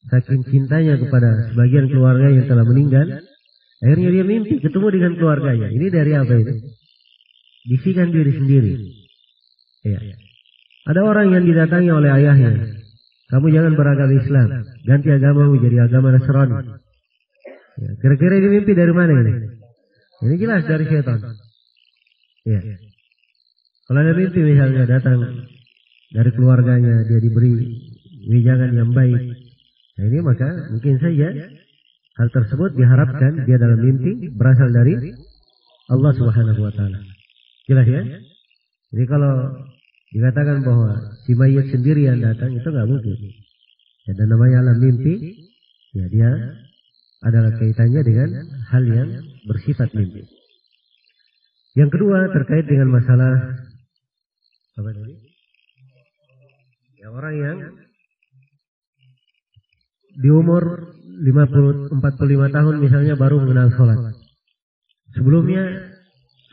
saking cintanya kepada sebagian keluarga yang telah meninggal, akhirnya dia mimpi ketemu dengan keluarganya. Ini dari apa ini? Bisikan diri sendiri. Ya. Ada orang yang didatangi oleh ayahnya. Kamu jangan beragama Islam, ganti agamamu jadi agama Nasrani. Ya. Kira-kira ini mimpi dari mana ini? Ini jelas dari syaitan. Ya. Kalau ada mimpi misalnya datang dari keluarganya, dia diberi wejangan yang baik. Nah ini maka mungkin saja hal tersebut diharapkan dia dalam mimpi berasal dari Allah Subhanahu wa taala. Jelas ya? Jadi kalau dikatakan bahwa si mayat sendiri yang datang itu enggak mungkin. Ya, dan namanya alam mimpi, ya dia adalah kaitannya dengan hal yang bersifat mimpi. Yang kedua terkait dengan masalah apa tadi? Ya, orang yang di umur 45 tahun misalnya baru mengenal sholat. Sebelumnya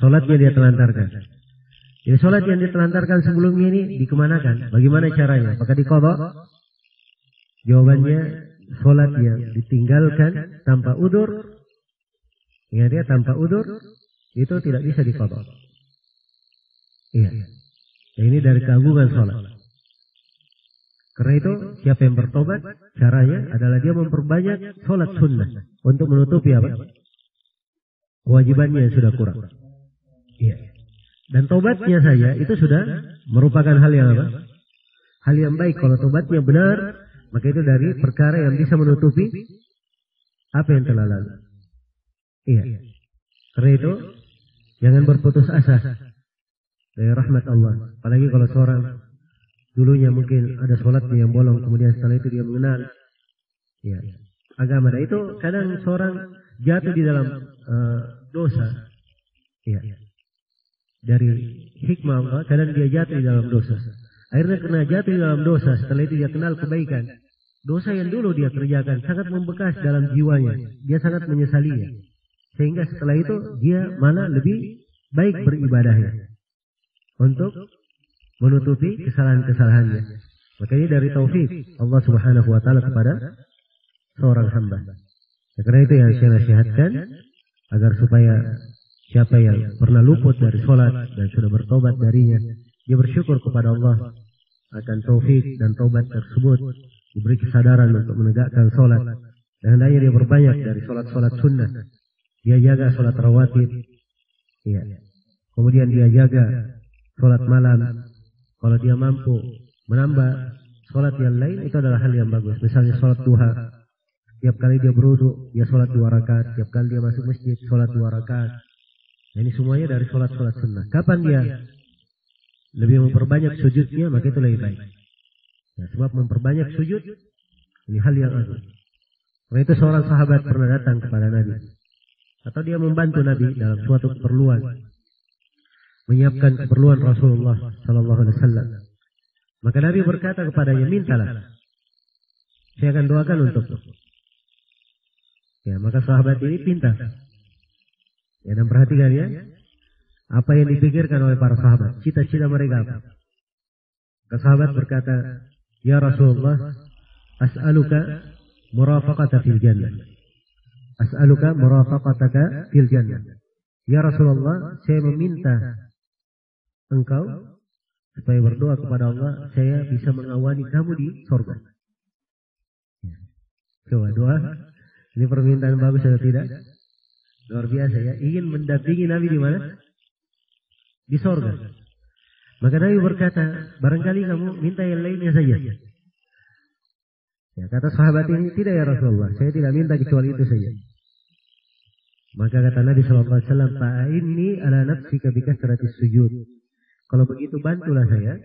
sholatnya dia telantarkan. Jadi sholat yang ditelantarkan sebelumnya ini dikemanakan? Bagaimana caranya? Apakah diqadha? Jawabannya sholat yang ditinggalkan tanpa udzur. Ingat ya, tanpa udzur itu tidak bisa diqadha. Iya. Nah, ini dari keagungan sholat. Karena itu siapa yang bertobat, caranya adalah dia memperbanyak sholat sunnah untuk menutupi apa? Kewajibannya yang sudah kurang. Iya. Dan tobatnya saja itu sudah merupakan hal yang apa? Hal yang baik. Kalau tobatnya benar, maka itu dari perkara yang bisa menutupi apa yang telah lalu. Iya. Karena itu jangan berputus asa dari rahmat Allah. Apalagi kalau seorang dulunya mungkin ada sholatnya yang bolong, kemudian setelah itu dia mengenal ya, agama. Dan itu kadang seorang jatuh di dalam dosa. Ya. Dari hikmah Allah, kadang dia jatuh di dalam dosa. Akhirnya karena jatuh di dalam dosa, setelah itu dia kenal kebaikan. Dosa yang dulu dia kerjakan sangat membekas dalam jiwanya. Dia sangat menyesalinya. Sehingga setelah itu dia malah lebih baik beribadahnya untuk menutupi kesalahan-kesalahannya. Makanya dari taufik Allah Subhanahu wa taala kepada seorang hamba. Karena itu yang saya nasihatkan agar supaya Siapa yang pernah luput dari sholat dan sudah bertobat darinya, dia bersyukur kepada Allah akan taufik dan tobat tersebut, diberi kesadaran untuk menegakkan sholat, dan hendaknya dia berbanyak dari sholat-sholat sunnah. Dia jaga sholat rawatib, ya. Kemudian dia jaga sholat malam. Kalau dia mampu menambah sholat yang lain, itu adalah hal yang bagus. Misalnya sholat duha, tiap kali dia berwudu, dia sholat 2 rakaat. Tiap kali dia masuk masjid, sholat 2 rakaat. Nah, ini semuanya dari sholat-sholat sunnah. Kapan dia lebih memperbanyak sujudnya, maka itu lebih baik. Nah, sebab memperbanyak sujud, ini hal yang agung. Karena itu seorang sahabat pernah datang kepada Nabi, atau dia membantu Nabi dalam suatu keperluan, menyiapkan keperluan Rasulullah Sallallahu Alaihi Wasallam. Maka Nabi berkata kepadanya, mintalah, saya akan doakan untukmu. Ya, maka sahabat ini pinta. Ya, dan perhatikan ya, apa yang dipikirkan oleh para sahabat, cita-cita mereka apa? Maka sahabat berkata, ya Rasulullah, as'aluka murafaqata fil jannah. As'aluka murafaqataka fil jannah. Ya Rasulullah, saya meminta engkau supaya berdoa kepada Allah, saya bisa mengawani kamu di surga. Ya. Coba doa, ini permintaan bagus atau tidak? Luar biasa ya, ingin mendampingi Nabi di mana? Di surga. Maka Nabi berkata, barangkali kamu minta yang lainnya saja. Ya, kata sahabat ini, tidak ya Rasulullah, saya tidak minta kecuali itu saja. Maka kata Nabi SAW, fa'inni ala nafsika bikasratis sujud. Kalau begitu bantulah saya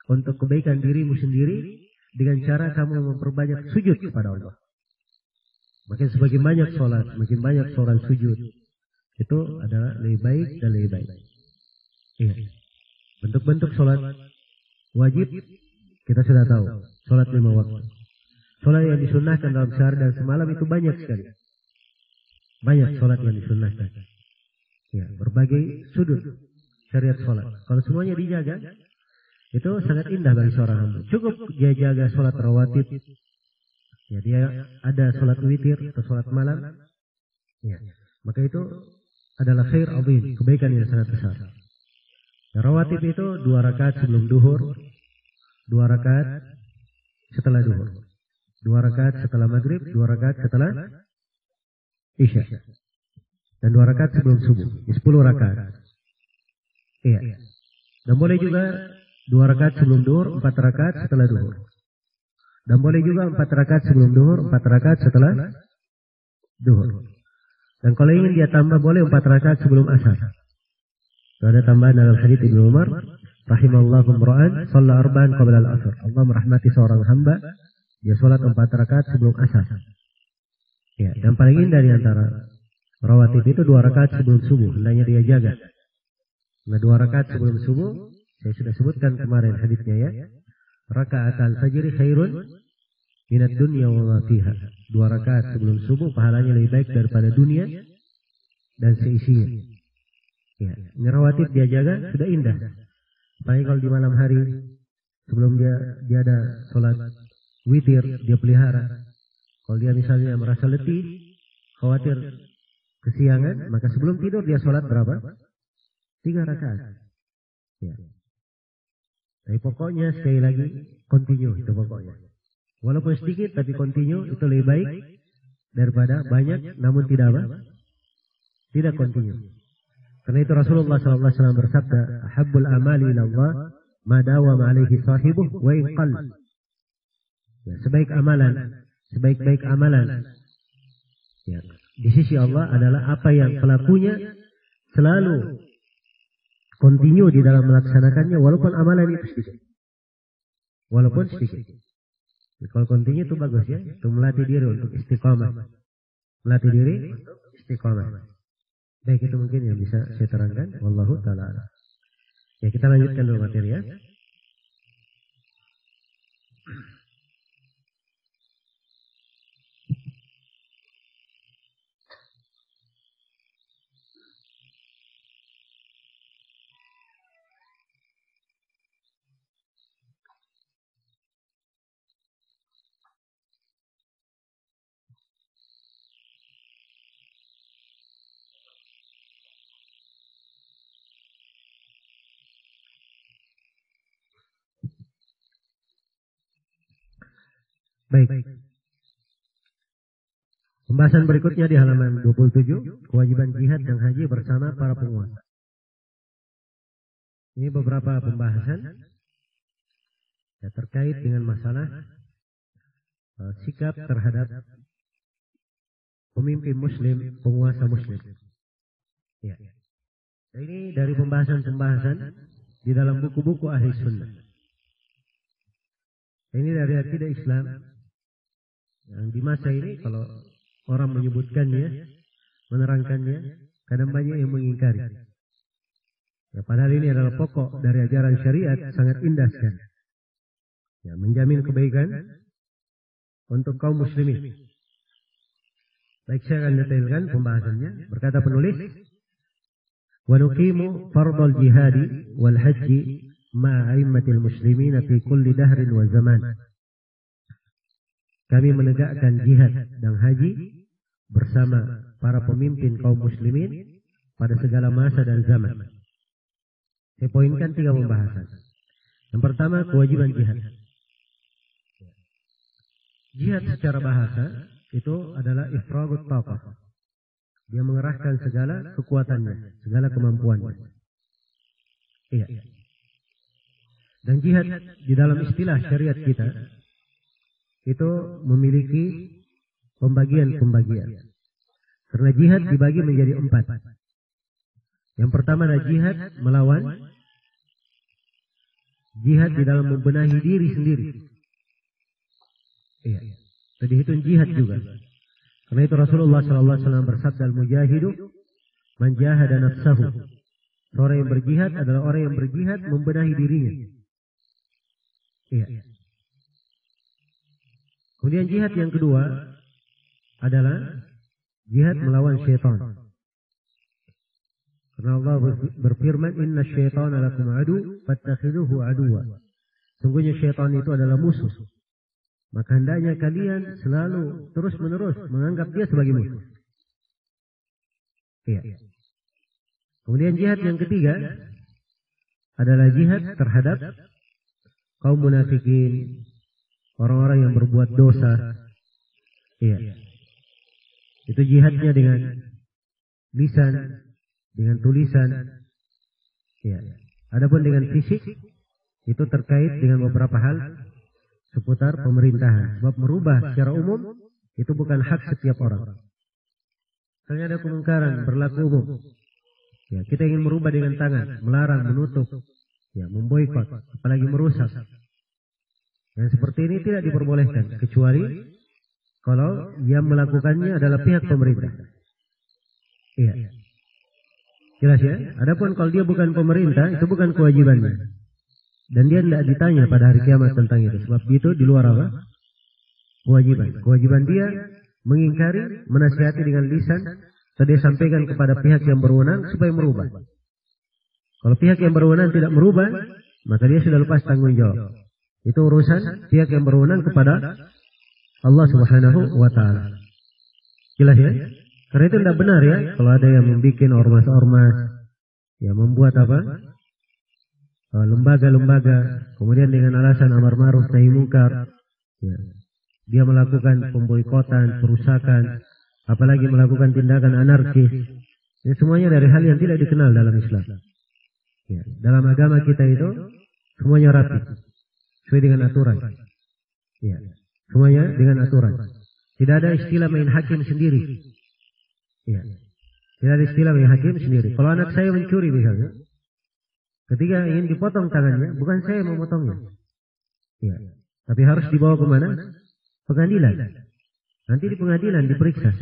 untuk kebaikan dirimu sendiri dengan cara kamu memperbanyak sujud kepada Allah. Makin semakin banyak sholat, makin banyak sholat sujud, itu adalah lebih baik dan lebih baik. Iya. Bentuk-bentuk sholat wajib kita sudah tahu. Sholat 5 waktu. Sholat yang disunnahkan dalam sehari dan semalam itu banyak sekali. Banyak sholat yang disunnahkan. Ya, berbagai sudut syariat sholat. Kalau semuanya dijaga, itu sangat indah bagi seorang hamba. Cukup dia jaga sholat rawatib. Ya, dia ada sholat witir atau sholat malam. Ya, maka itu adalah khair azim, kebaikan yang sangat besar. Ya, rawatib itu 2 rakaat sebelum duhur, 2 rakaat setelah duhur, 2 rakaat setelah maghrib, 2 rakaat setelah isya, dan 2 rakaat sebelum subuh. 10 rakaat. Iya. Dan boleh juga 2 rakaat sebelum duhur, 4 rakaat setelah duhur. Dan boleh juga 4 rakaat sebelum duhur, 4 rakaat setelah duhur. Dan kalau ingin dia tambah, boleh 4 rakaat sebelum asar. Ada tambahan dalam hadits Ibnu Umar, rahimallahu imra'an shalla arba'an qabla al-asr. Allah merahmati seorang hamba, dia salat 4 rakaat sebelum asar. Ya, dan paling indah di antara rawatib itu 2 rakaat sebelum subuh, hendaknya dia jaga. Nah, 2 rakaat sebelum subuh, saya sudah sebutkan kemarin hadisnya ya. Raka'atul fajr khairun minad dunya wa ma fiha. 2 rakaat sebelum subuh pahalanya lebih baik daripada dunia dan seisinya. Ya, ini rawatib dia jaga sudah indah. Apalagi kalau di malam hari sebelum dia ada sholat witir dia pelihara. Kalau dia misalnya merasa letih, khawatir kesiangan, maka sebelum tidur dia sholat berapa? 3 rakaat. Ya. Tapi pokoknya sekali lagi continue itu pokoknya. Walaupun sedikit tapi continue itu lebih baik daripada banyak namun tidak apa? Tidak continue. Karena itu Rasulullah SAW bersabda, "Ahabbul amali ila Allah ma dawama alaihi sahibuh wa in qall." Ya, sebaik-baik amalan ya, di sisi Allah adalah apa yang pelakunya selalu continue di dalam melaksanakannya walaupun amalan itu sedikit. Walaupun sedikit. Ya, kalau continue itu bagus ya, itu melatih diri untuk istiqamah. Melatih diri untuk istiqamah. Baik, itu mungkin yang bisa saya terangkan. Wallahu ta'ala. Ya, kita lanjutkan dulu materi ya. Baik. Pembahasan berikutnya di halaman 27, kewajiban jihad dan haji bersama para penguasa. Ini beberapa pembahasan ya, terkait dengan masalah sikap terhadap pemimpin muslim, penguasa muslim. Ya. Ini dari pembahasan-pembahasan di dalam buku-buku ahli sunnah. Ini dari akidah Islam yang di masa ini kalau orang menyebutkannya, menerangkannya, kadang banyak yang mengingkari. Ya, padahal ini adalah pokok dari ajaran syariat, sangat indah sekali. Ya, menjamin kebaikan untuk kaum muslimin. Baik, saya akan detailkan pembahasannya. Berkata penulis, wa nuqimu fardal jihadi wal haji ma'a a'immatil muslimin fi kulli dahrin wa zaman. Kami menegakkan jihad dan haji bersama para pemimpin kaum muslimin pada segala masa dan zaman. Saya poinkan 3 pembahasan. Yang pertama, kewajiban jihad. Jihad secara bahasa itu adalah ifragut taqah. Dia mengerahkan segala kekuatannya, segala kemampuannya. Iya. Dan jihad di dalam istilah syariat kita itu memiliki pembagian-pembagian. Karena jihad dibagi menjadi 4. Yang pertama adalah jihad melawan, jihad di dalam membenahi diri sendiri. Iya. Jadi itu jihad juga. Karena itu Rasulullah SAW bersabda, al-mujahidu man jahada nafsahu. Orang yang berjihad adalah orang yang berjihad membenahi dirinya. Iya. Kemudian jihad yang kedua adalah jihad melawan syaitan. Karena Allah berfirman, inna syaitana lakum adu fattakhiduhu aduwa. Sungguhnya syaitan itu adalah musuh. Maka hendaknya kalian selalu terus-menerus menganggap dia sebagai musuh. Iya. Kemudian jihad yang ketiga adalah jihad terhadap kaum munafikin, orang-orang yang berbuat dosa. Iya. Itu jihadnya dengan lisan, dengan tulisan. Iya. Adapun dengan fisik itu terkait dengan beberapa hal seputar pemerintahan. Sebab merubah secara umum itu bukan hak setiap orang. Misalnya ada kemungkaran berlaku umum. Ya, kita ingin merubah dengan tangan, melarang, menutup, ya, memboikot, apalagi merusak. Dan seperti ini tidak diperbolehkan kecuali kalau yang melakukannya adalah pihak pemerintah. Iya. Jelas ya? Adapun kalau dia bukan pemerintah, itu bukan kewajibannya. Dan dia tidak ditanya pada hari kiamat tentang itu. Sebab itu di luar apa? Kewajiban. Kewajiban dia mengingkari, menasihati dengan lisan, atau dia sampaikan kepada pihak yang berwenang supaya merubah. Kalau pihak yang berwenang tidak merubah, maka dia sudah lepas tanggung jawab. Itu urusan pihak yang berwenang kepada Allah Subhanahu wa Ta'ala. Jelas ya? Karena itu tidak benar ya, kalau ada yang membuat ormas-ormas, ya membuat apa? Lembaga-lembaga, kemudian dengan alasan amar ma'ruf nahi munkar, ya, dia melakukan pemboikotan, perusakan, apalagi melakukan tindakan anarkis. Ini semuanya dari hal yang tidak dikenal dalam Islam. Ya, dalam agama kita itu semuanya rapi, sesuai dengan aturan. Ya, semuanya dengan aturan. Tidak ada istilah main hakim sendiri. Ya, tidak ada istilah main hakim sendiri. Kalau anak saya mencuri misalnya, ketika ingin dipotong tangannya, bukan saya yang memotongnya. Ya. Tapi harus dibawa kemana? Pengadilan. Nanti di pengadilan diperiksa.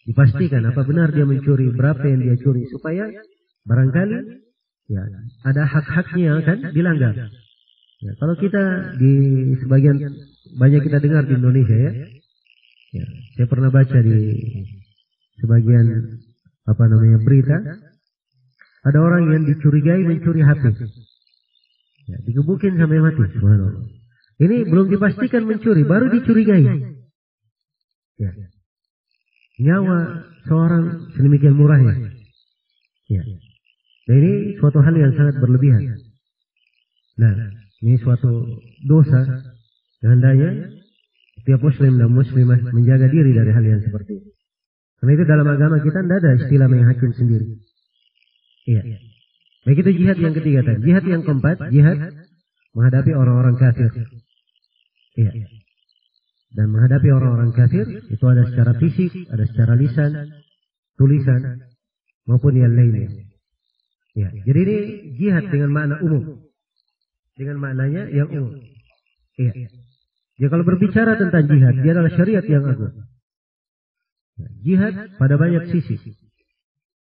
Dipastikan apa benar dia mencuri, berapa yang dia curi. Supaya barangkali ya, ada hak-haknya yang akan dilanggar. Ya, kalau kita di sebagian, banyak kita dengar di Indonesia ya. Ya, saya pernah baca di sebagian berita. Ada orang yang dicurigai mencuri HP. Ya, digebukin sampai mati. Subhanallah. Ini belum dipastikan mencuri, baru dicurigai. Ya. Nyawa seorang sedemikian murahnya. Ya. Dan ini suatu hal yang sangat berlebihan. Nah, ini suatu dosa. Dan hendaknya setiap muslim dan muslimah menjaga diri dari hal yang seperti ini. Karena itu dalam agama kita tidak ada istilah main hakim sendiri. Iya. Baik, itu jihad yang ketiga tadi. Jihad yang keempat, jihad menghadapi orang-orang kafir. Iya. Dan menghadapi orang-orang kafir itu ada secara fisik, ada secara lisan, tulisan, maupun yang lainnya. Ya. Jadi ini jihad dengan makna umum. Dengan maknanya yang umum. Iya. Ya, kalau berbicara tentang jihad, dia adalah syariat yang agung. Ya, jihad pada banyak sisi.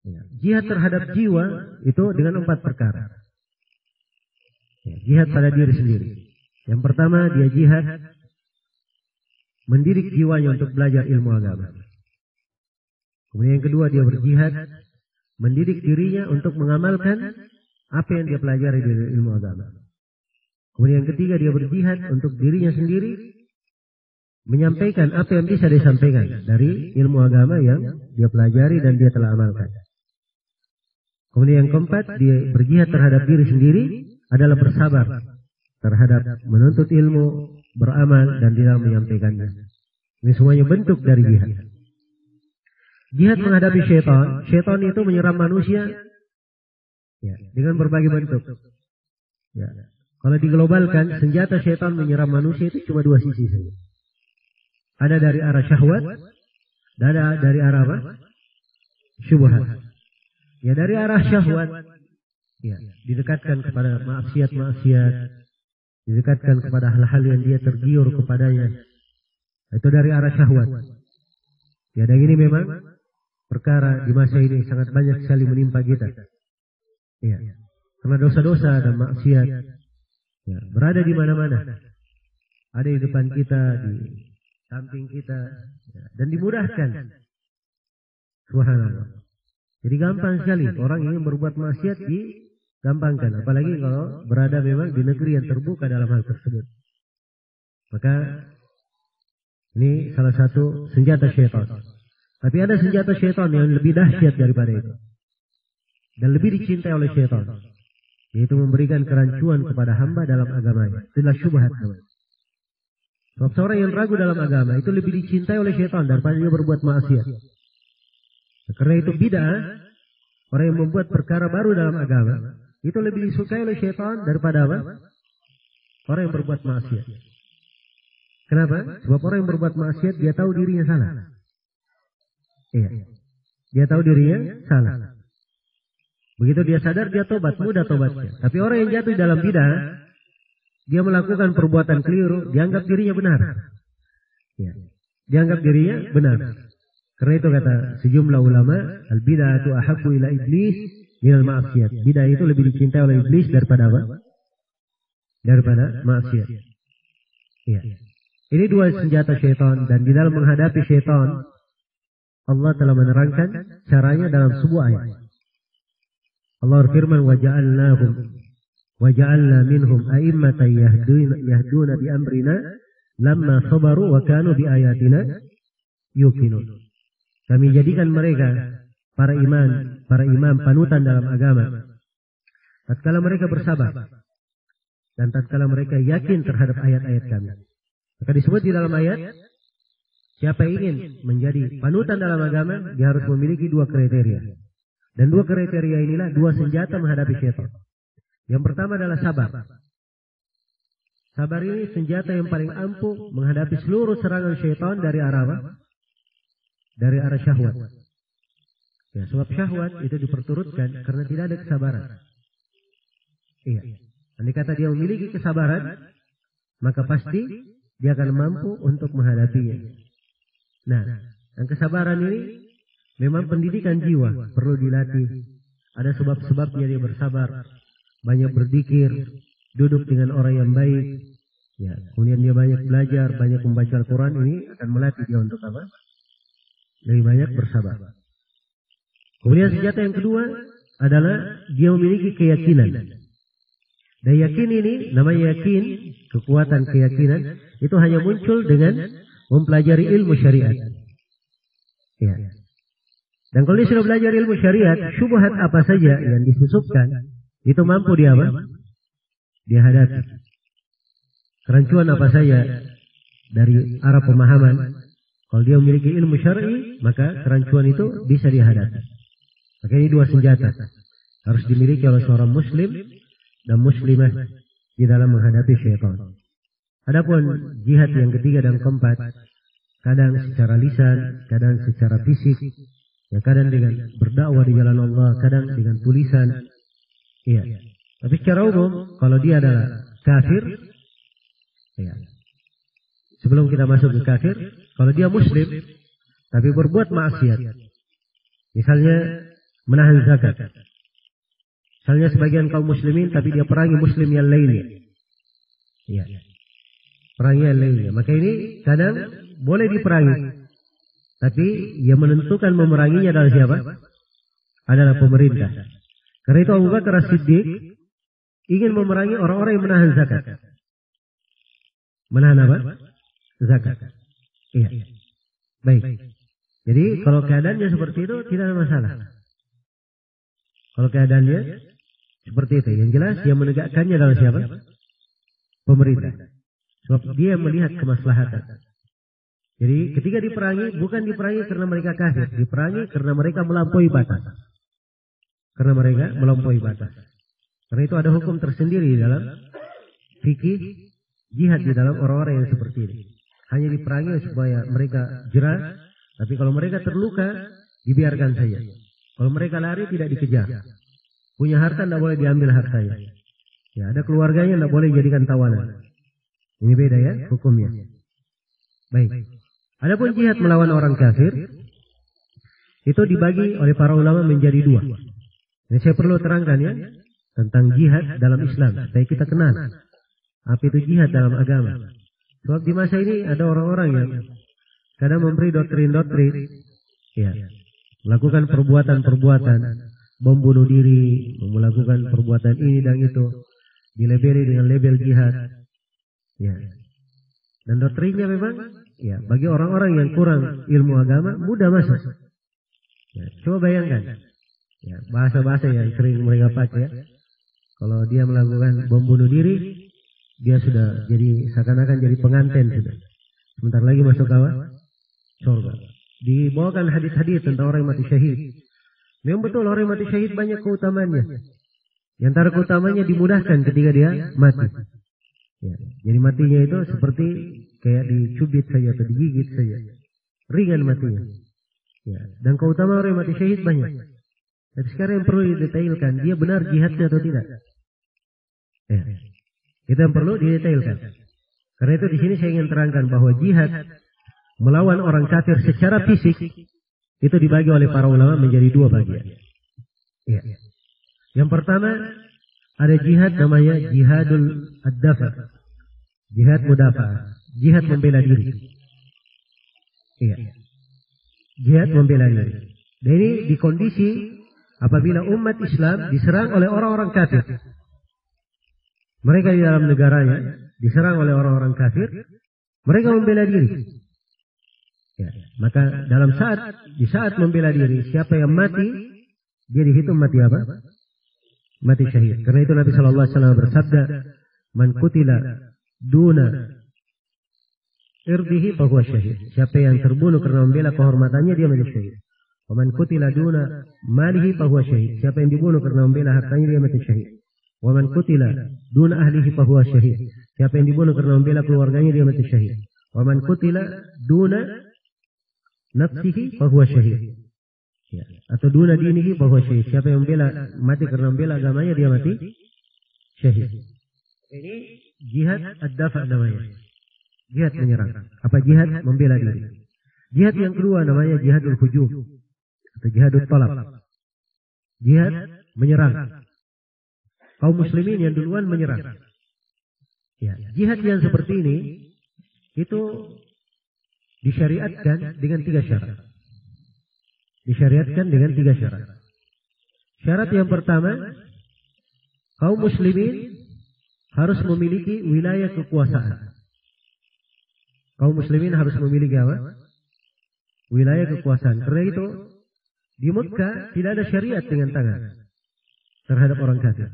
Ya, jihad terhadap jiwa itu dengan 4 perkara. Ya, jihad pada diri sendiri. Yang pertama, dia jihad mendidik jiwanya untuk belajar ilmu agama. Kemudian yang kedua, dia berjihad mendidik dirinya untuk mengamalkan apa yang dia pelajari dari ilmu agama. Kemudian yang ketiga, dia berjihad untuk dirinya sendiri menyampaikan apa yang bisa disampaikan dari ilmu agama yang dia pelajari dan dia telah amalkan. Kemudian yang keempat, dia berjihad terhadap diri sendiri adalah bersabar terhadap menuntut ilmu, beramal, dan dia menyampaikannya. Ini semuanya bentuk dari jihad. Jihad menghadapi syaitan. Syaitan itu menyerang manusia ya, dengan berbagai bentuk. Ya. Kalau diglobalkan, senjata syaitan menyerang manusia itu cuma 2 sisi saja. Ada dari arah syahwat, dan ada dari arah apa? Syubhat. Ya, dari arah syahwat, ya, didekatkan kepada maksiat-maksiat, didekatkan kepada hal-hal yang dia tergiur kepadanya. Itu dari arah syahwat. Ya, dan ini memang perkara di masa ini sangat banyak sekali menimpa kita. Ya, karena dosa-dosa dan maksiat ya, berada di mana-mana. Ada di depan kita, di samping kita, ya, dan dimudahkan. Subhanallah. Jadi gampang sekali orang ingin berbuat maksiat digampangkan, apalagi kalau berada memang di negeri yang terbuka dalam hal tersebut. Maka ini salah satu senjata syaitan. Tapi ada senjata syaitan yang lebih dahsyat daripada itu dan lebih dicintai oleh syaitan, yaitu memberikan kerancuan kepada hamba dalam agamanya. Itulah syubhat namanya. Sebab seorang yang ragu dalam agama itu lebih dicintai oleh syaitan daripada dia berbuat maksiat. Karena itu bid'ah, orang yang membuat perkara baru dalam agama itu lebih disukai oleh syaitan daripada apa? Orang yang berbuat maksiat. Kenapa? Sebab orang yang berbuat maksiat dia tahu dirinya salah. Iya. Dia tahu dirinya salah. Begitu dia sadar, dia tobat, mudah tobatnya. Tapi orang yang jatuh dalam bid'ah, dia melakukan perbuatan keliru, dianggap dirinya benar. Ya. Dianggap dirinya benar. Karena itu kata sejumlah ulama, al-bid'atu ahabbu ila iblis minal ma'siyat. Bid'ah itu lebih dicintai oleh iblis daripada apa? Daripada maksiat. Ya. Ini 2 senjata syaitan, dan di dalam menghadapi syaitan, Allah telah menerangkan caranya dalam sebuah ayat. Allah berfirman, وَجَعَلْنَا مِنْهُمْ أَئِمَّةً يَهْدُونَ بِأَمْرِنَا لَمَّا صَبَرُوا وَكَانُوا بِآيَاتِنَا يُوقِنُونَ. Kami jadikan mereka para imam panutan dalam agama tatkala mereka bersabar dan tatkala mereka yakin terhadap ayat-ayat kami. Maka disebut di dalam ayat, siapa ingin menjadi panutan dalam agama, dia harus memiliki 2 kriteria. Dan 2 kriteria inilah 2 senjata menghadapi syaitan. Yang pertama adalah sabar. Sabar ini senjata yang paling ampuh menghadapi seluruh serangan syaitan dari arah apa? Dari arah syahwat. Ya, sebab syahwat itu diperturutkan karena tidak ada kesabaran. Iya. Andai kata dia memiliki kesabaran, maka pasti dia akan mampu untuk menghadapinya. Nah, dan kesabaran ini memang pendidikan jiwa, perlu dilatih. Ada sebab-sebabnya dia bersabar, banyak berzikir, duduk dengan orang yang baik. Ya, kemudian dia banyak belajar, banyak membaca Al-Quran, ini akan melatih dia untuk apa? Lebih banyak bersabar. Kemudian senjata yang kedua adalah dia memiliki keyakinan. Dan yakin ini, namanya yakin, kekuatan keyakinan, itu hanya muncul dengan mempelajari ilmu syariat. Ya. Dan kalau dia sudah belajar ilmu syariat, syubhat apa saja yang disusupkan, itu mampu dia apa? Dia hadapi. Kerancuan apa saja dari arah pemahaman. Kalau dia memiliki ilmu syar'i, maka kerancuan itu bisa dihadapi. Maka ini dua senjata harus dimiliki oleh seorang muslim dan muslimah di dalam menghadapi syaitan. Adapun jihad yang ketiga dan keempat, kadang secara lisan, kadang secara fisik, ya kadang dengan berdakwah di jalan Allah, kadang dengan tulisan. Iya. Tapi secara umum, kalau dia adalah kafir, ya. Sebelum kita masuk ke kafir, kalau dia muslim, tapi berbuat maksiat, misalnya menahan zakat. Misalnya sebagian kaum muslimin, tapi dia perangi muslim yang lainnya. Iya. Perangi yang lainnya. Maka ini kadang boleh diperangi. Tapi yang menentukan memeranginya adalah siapa? Adalah pemerintah. Karena itu Abu Bakar As-Siddiq ingin memerangi orang-orang yang menahan zakat. Menahan apa? Zakat. Iya. Baik. Jadi kalau keadaannya seperti itu tidak ada masalah. Kalau keadaannya seperti itu, yang jelas yang menegakkannya adalah siapa? Pemerintah. Sebab dia melihat kemaslahatan. Jadi ketika diperangi, bukan diperangi karena mereka kafir, diperangi karena mereka melampaui batas. Karena mereka melampaui batas. Karena itu ada hukum tersendiri dalam fikih jihad di dalam orang-orang yang seperti ini. Hanya diperangi supaya mereka jerah, tapi kalau mereka terluka, dibiarkan saja. Kalau mereka lari, tidak dikejar. Punya harta, tidak boleh diambil hartanya. Ya, ada keluarganya, tidak boleh jadikan tawanan. Ini beda ya, hukumnya. Baik. Adapun jihad melawan orang kafir, itu dibagi oleh para ulama menjadi dua. Ini saya perlu terangkan ya, tentang jihad dalam Islam, supaya kita kenal apa itu jihad dalam agama. Sebab di masa ini ada orang-orang yang kadang memberi doktrin-doktrin, ya, melakukan perbuatan-perbuatan, membunuh diri, melakukan perbuatan ini dan itu, dilabeli dengan label jihad, ya. Dan doktrinnya memang, ya, bagi orang-orang yang kurang ilmu agama mudah masuk. Ya, coba bayangkan, ya, bahasa-bahasa yang sering mereka pakai. Ya. Kalau dia melakukan bom bunuh diri, dia sudah jadi seakan-akan jadi pengantin sudah. Sebentar lagi masuk surga. Dibawakan hadis-hadis tentang orang yang mati syahid. Memang betul orang yang mati syahid banyak keutamaannya. Di antara keutamanya dimudahkan ketika dia mati. Ya, jadi matinya itu seperti kayak dicubit saja atau digigit saja. Ringan matinya. Ya, dan keutamaan orang yang mati syahid banyak. Tapi sekarang yang perlu didetailkan, dia benar jihadnya atau tidak. Ya. Itu yang perlu didetailkan. Karena itu di sini saya ingin terangkan bahwa jihad melawan orang kafir secara fisik itu dibagi oleh para ulama menjadi dua bagian. Ya. Yang pertama ada jihad namanya jihadul ad-dafa, jihad mudafa, jihad membela diri. Iya. Jihad membela diri. Dan ini di kondisi apabila umat Islam diserang oleh orang-orang kafir. Mereka di dalam negaranya diserang oleh orang-orang kafir, mereka membela diri. Ya, maka di saat membela diri, siapa yang mati, dia dihitung mati apa? Mati syahid. Karena itu Nabi sallallahu alaihi wasallam bersabda, "Man qutila duna irdihi fahuwa syahid." Siapa yang terbunuh karena membela kehormatannya, dia mati syahid. "Wa man qutila duna malihi fahuwa syahid." Siapa yang dibunuh karena membela hartanya, dia mati syahid. "Wa man qutila duna ahlihi fahuwa syahid." Siapa yang dibunuh karena membela keluarganya, dia mati syahid. "Wa man qutila duna nafsihi fahuwa syahid." Ya. Atau duna dinihi fahuwa syahid. Siapa yang mati karena membela agamanya, dia mati syahid. Ini jihad ad-dafa namanya. Jihad menyerang. Apa jihad? Membela diri. Jihad yang kedua namanya jihadul hujum atau jihadul talab. Jihad menyerang. Kaum muslimin yang duluan menyerang. Ya, jihad yang seperti ini itu disyariatkan dengan 3 syarat. Disyariatkan dengan 3 syarat. Syarat yang pertama, kaum muslimin harus memiliki wilayah kekuasaan. Kaum muslimin harus memiliki apa? Wilayah kekuasaan. Karena itu di Mekah tidak ada syariat dengan tangan terhadap orang kafir.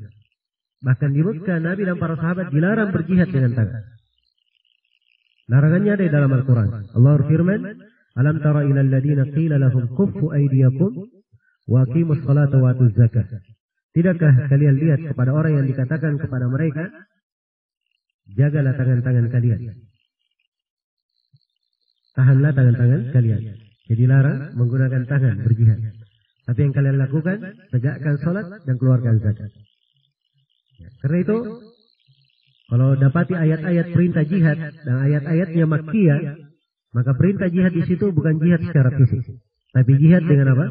Bahkan di Mekah Nabi dan para sahabat dilarang berjihad dengan tangan. Larangannya ada di dalam Al-Quran. Allah berfirman, "Alam tara ilal ladina qila lahum kuffu aydiyakum wa aqimus salata wa atuz zakah." Tidakkah kalian lihat kepada orang yang dikatakan kepada mereka, jagalah tangan-tangan kalian, tahanlah tangan-tangan kalian. Jadi larang menggunakan tangan berjihad. Tapi yang kalian lakukan, tegakkan salat dan keluarkan zakat. Karena itu, kalau dapati ayat-ayat perintah jihad dan ayat-ayatnya makkiyah, maka perintah jihad di situ bukan jihad secara fisik, tapi jihad dengan apa?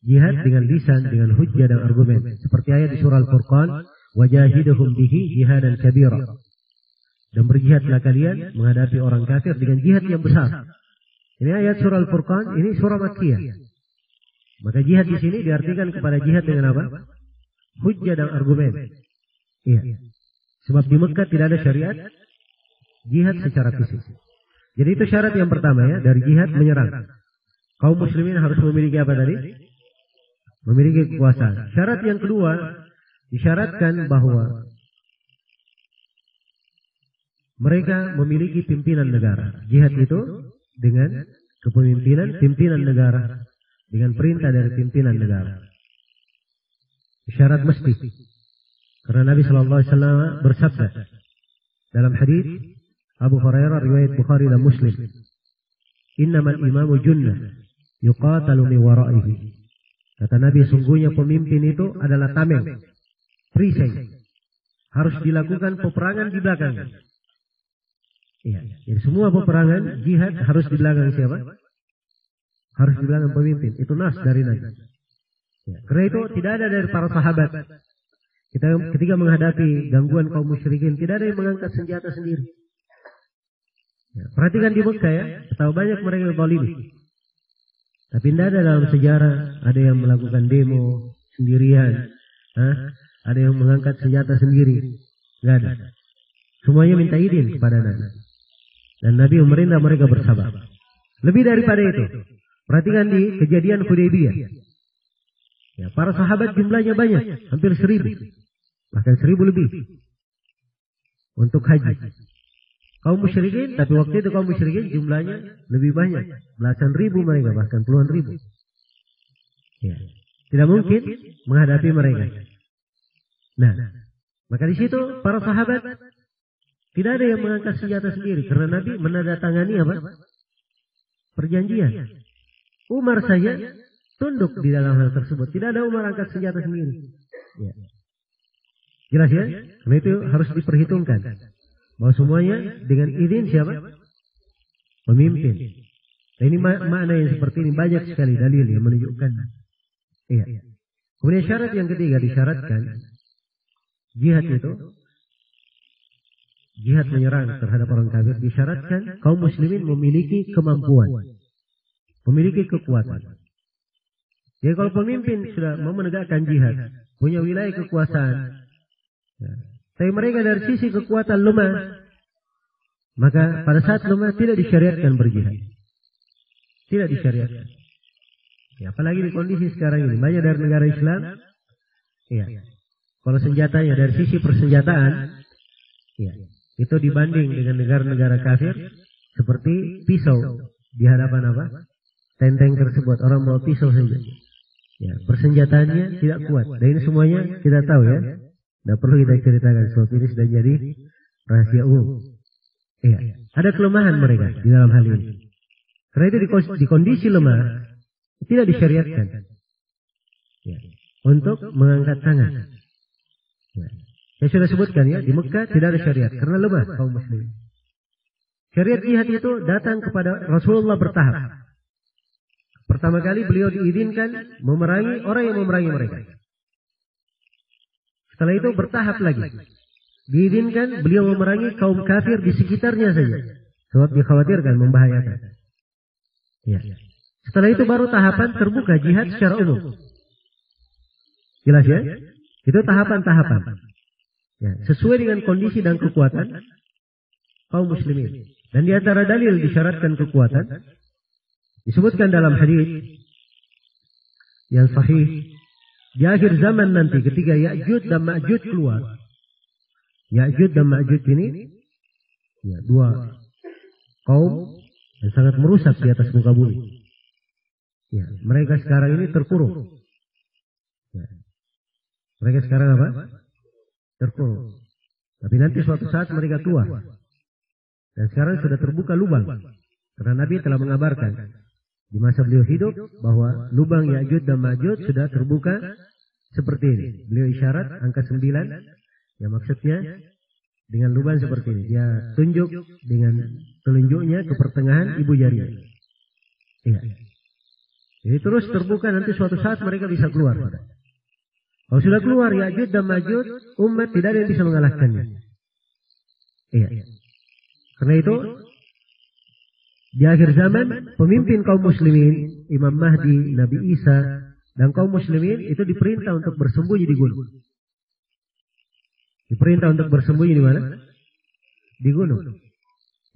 Jihad dengan lisan, dengan hujjah dan argumen. Seperti ayat di surah Al-Furqan, "Wajahiduhum bihi jihadan kabira." Dan berjihadlah kalian menghadapi orang kafir dengan jihad yang besar. Ini ayat surah Al-Furqan, ini surah makkiyah. Maka jihad di sini diartikan kepada jihad dengan apa? Hujjah dan argumen. Iya. Sebab di Mekah tidak ada syariat jihad secara fisik. Jadi itu syarat yang pertama ya, dari jihad menyerang. Kaum muslimin harus memiliki apa tadi? Memiliki kekuasaan. Syarat yang kedua, disyaratkan bahwa mereka memiliki pimpinan negara. Jihad itu dengan kepemimpinan pimpinan negara, dengan perintah dari pimpinan negara. Syarat mesti. Karena Nabi SAW bersabda dalam hadis Abu Hurairah riwayat Bukhari dan Muslim, "Innamal imamu junnah yuqatalu min wara'ihi." Kata Nabi, sungguhnya pemimpin itu adalah tameng, perisai. Harus dilakukan peperangan di belakang. Iya. Jadi semua peperangan jihad harus di belakang siapa? Harus di belakang pemimpin. Itu nas dari Nabi. Ya. Karena itu tidak ada dari para sahabat. Ketika menghadapi gangguan kaum musyrikin, tidak ada yang mengangkat senjata sendiri. Ya. Perhatikan di Mekah ya, betapa banyak mereka yang zalimi. Tapi tidak ada dalam sejarah ada yang melakukan demo sendirian, ada yang mengangkat senjata sendiri, nggak ada. Semuanya minta izin kepada Nabi. Dan Nabi memerintah mereka bersabar. Lebih daripada itu, perhatikan di kejadian Hudaybiyah. Ya, para sahabat jumlahnya banyak, hampir 1000, bahkan 1000 lebih untuk haji. Kaum musyrikin, tapi waktu itu kaum musyrikin jumlahnya lebih banyak, belasan ribu mereka, bahkan puluhan ribu. Ya, tidak mungkin menghadapi mereka. Nah, maka di situ para sahabat tidak ada yang mengangkat senjata sendiri karena Nabi menandatangani apa? Perjanjian. Umar saja tunduk di dalam hal tersebut. Tidak ada Umar angkat senjata sendiri. Ya. Jelas ya? Karena itu harus diperhitungkan bahwa semuanya dengan izin siapa? Pemimpin. Nah, ini makna yang seperti ini banyak sekali dalil yang menunjukkan. Iya. Kemudian syarat yang ketiga disyaratkan jihad itu, jihad menyerang terhadap orang kafir, disyaratkan kaum muslimin memiliki kemampuan, memiliki kekuatan. Jadi kalau pemimpin sudah mau menegakkan jihad, punya wilayah kekuasaan, tapi mereka dari sisi kekuatan lemah, maka pada saat lemah tidak disyariatkan berjihad. Tidak disyariatkan. Ya, apalagi di kondisi sekarang ini, banyak dari negara Islam, ya, kalau senjatanya dari sisi persenjataan, ya, itu dibanding dengan negara-negara kafir seperti pisau di hadapan apa? Tenteng tersebut, orang bawa pisau saja. Ya, persenjataannya tidak kuat. Dan ini semuanya kita tahu ya. Tidak perlu kita ceritakan, sebab ini sudah jadi rahasia umum. Iya, ada kelemahan mereka di dalam hal ini. Karena itu di kondisi lemah tidak disyariatkan ya, untuk mengangkat tangan. Ya. Saya sudah sebutkan ya, di Mekah tidak ada syariat karena lemah kaum muslimin. Syariat jihad itu datang kepada Rasulullah bertahap. Pertama kali beliau diizinkan memerangi orang yang memerangi mereka. Setelah itu bertahap lagi. Diizinkan beliau memerangi kaum kafir di sekitarnya saja. Sebab dikhawatirkan membahayakan. Ya. Setelah itu baru tahapan terbuka jihad secara umum. Jelas ya? Itu tahapan-tahapan. Ya. Sesuai dengan kondisi dan kekuatan kaum muslimin. Dan di antara dalil disyaratkan kekuatan, disebutkan dalam hadis yang sahih, di akhir zaman nanti ketika Ya'juj dan Ma'juj keluar. Ya'juj dan Ma'juj ini Ya, dua kaum yang sangat merusak di atas muka bumi. Ya, mereka sekarang ini terkurung. Ya. Mereka sekarang apa? Terkurung. Tapi nanti suatu saat mereka tua. Dan sekarang sudah terbuka lubang. Karena Nabi telah mengabarkan di masa beliau hidup bahwa lubang Ya'juj dan Ma'juj sudah terbuka seperti ini. Beliau isyarat angka 9. Ya, maksudnya dengan lubang seperti ini. Dia tunjuk dengan telunjuknya ke pertengahan ibu jarinya. Iya. Jadi terus terbuka, nanti suatu saat mereka bisa keluar. Kalau sudah keluar Ya'juj dan Ma'juj, umat tidak ada yang bisa mengalahkannya. Iya. Karena itu di akhir zaman pemimpin kaum muslimin, Imam Mahdi, Nabi Isa, dan kaum muslimin itu diperintah untuk bersembunyi di gunung. Diperintah untuk bersembunyi di mana? Di gunung.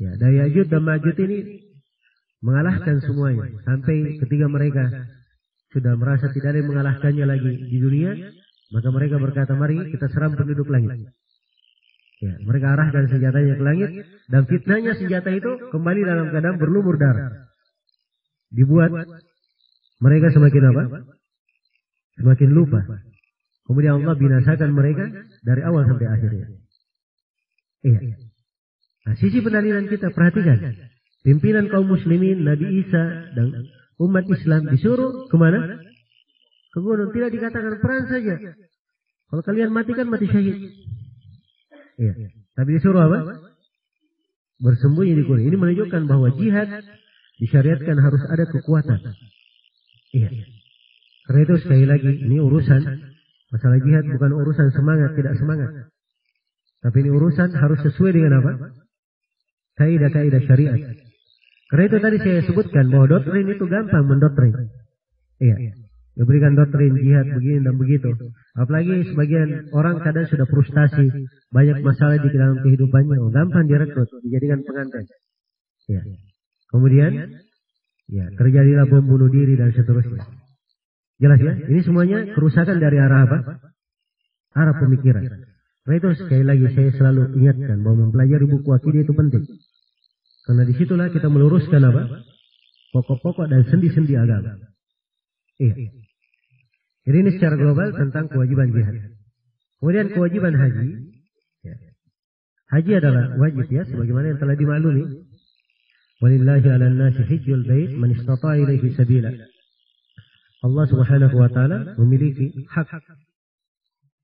Ya, dan Ya'juj dan Ma'juj ini mengalahkan semuanya. Sampai ketika mereka sudah merasa tidak ada yang mengalahkannya lagi di dunia, maka mereka berkata, mari kita serang penduduk langit. Ya, mereka arahkan senjatanya ke langit, dan fitnahnya senjata itu kembali dalam keadaan berlumur darah. Dibuat mereka semakin apa? Semakin lupa. Kemudian Allah binasakan mereka dari awal sampai akhirnya. Iya. Nah, sisi pendalilan kita perhatikan. Pimpinan kaum muslimin, Nabi Isa dan umat Islam disuruh kemana? Ke gunung. Tidak dikatakan perang saja. Kalau kalian mati kan mati syahid. Iya. Tapi disuruh apa? Bersembunyi di gunung. Ini menunjukkan bahwa jihad disyariatkan harus ada kekuatan. Iya. Karena itu sekali lagi ini urusan masalah jihad bukan urusan semangat tidak semangat. Tapi ini urusan harus sesuai dengan apa? Kaidah-kaidah syariat. Karena itu tadi saya sebutkan bahwa doktrin itu gampang mendoktrin. Iya. Diberikan doktrin jihad begini dan begitu. Apalagi sebagian orang kadang sudah frustasi, banyak masalah di dalam kehidupannya, gampang direkrut, dijadikan pengantin. Ya. Kemudian, ya terjadilah bom bunuh diri dan seterusnya. Jelas ya? Ini semuanya kerusakan dari arah apa? Arah pemikiran. Nah itu sekali lagi saya selalu ingatkan bahwa mempelajari buku akidah itu penting. Karena disitulah kita meluruskan apa? Pokok-pokok dan sendi-sendi agama. Iya. Jadi ini secara global tentang kewajiban jihad. Kemudian kewajiban haji. Ya. Haji adalah wajib ya, sebagaimana yang telah dimaklumi. Walillahi 'alan nasi hajjul bait man istata'a ilaihi sabila. Allah Subhanahu wa taala memiliki hak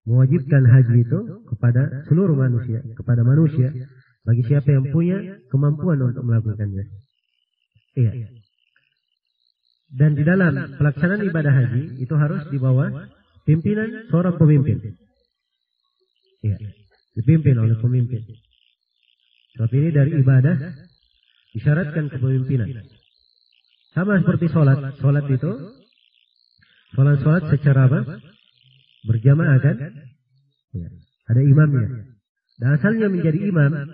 mewajibkan haji itu kepada seluruh manusia, kepada manusia bagi siapa yang punya kemampuan untuk melakukannya. Iya. Dan di dalam pelaksanaan ibadah haji itu harus di bawah pimpinan seorang pemimpin. Iya, dipimpin oleh pemimpin. Sebab ini dari ibadah disyaratkan kepemimpinan. Sama seperti sholat. Sholat itu sholat secara apa? Berjamaah kan? Ya. Ada imamnya. Dan asalnya menjadi imam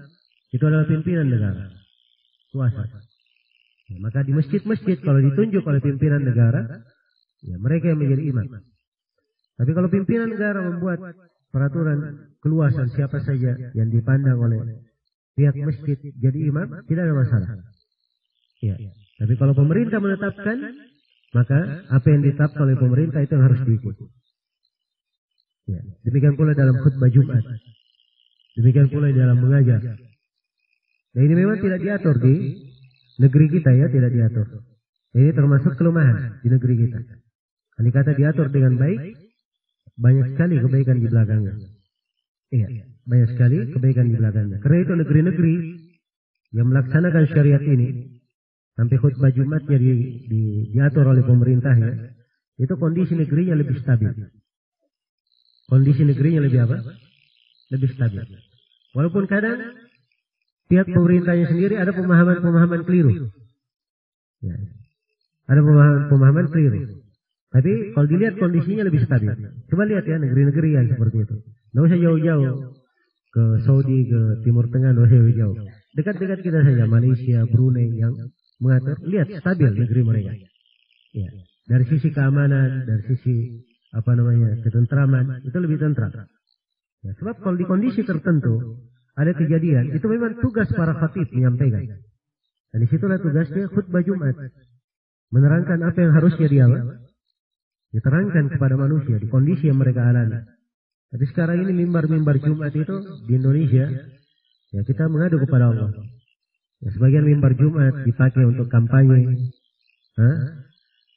itu adalah pimpinan negara, kuasa. Ya, maka di masjid-masjid kalau ditunjuk oleh pimpinan negara, ya mereka yang menjadi imam. Tapi kalau pimpinan negara membuat peraturan keluasan siapa saja yang dipandang oleh pihak masjid jadi imam, tidak ada masalah. Ya. Tapi kalau pemerintah menetapkan, maka apa yang ditetapkan oleh pemerintah itu yang harus diikuti. Ya. Demikian pula dalam khutbah Jumat. Demikian pula dalam mengajar. Dan ini memang tidak diatur di negeri kita ya, tidak diatur. Ini termasuk kelemahan di negeri kita. Ini kata diatur dengan baik, banyak sekali kebaikan di belakangnya. Iya, banyak sekali kebaikan di belakangnya. Karena itu negeri-negeri yang melaksanakan syariat ini, sampai khutbah Jumatnya diatur oleh pemerintahnya, itu kondisi negerinya lebih stabil. Kondisi negerinya lebih apa? Lebih stabil. Walaupun kadang pihak pemerintahnya sendiri ada pemahaman-pemahaman keliru. Ya. Ada pemahaman keliru. Tapi kalau dilihat kondisinya lebih stabil. Coba lihat ya negeri-negeri yang seperti itu. Nggak usah jauh-jauh ke Saudi, ke Timur Tengah, nggak usah jauh-jauh. Dekat-dekat kita saja, Malaysia, Brunei yang mengatur. Lihat stabil negeri mereka. Ya. Dari sisi keamanan, dari sisi ketentraman, itu lebih tentram. Ya, sebab kalau di kondisi tertentu ada kejadian, itu memang tugas para khatib menyampaikan. Dan disitulah tugasnya khutbah Jumat. Menerangkan apa yang harusnya dia diterangkan kepada manusia di kondisi yang mereka alami. Tapi sekarang ini mimbar-mimbar Jumat itu di Indonesia, ya kita mengadu kepada Allah. Ya, sebagian mimbar Jumat dipakai untuk kampanye.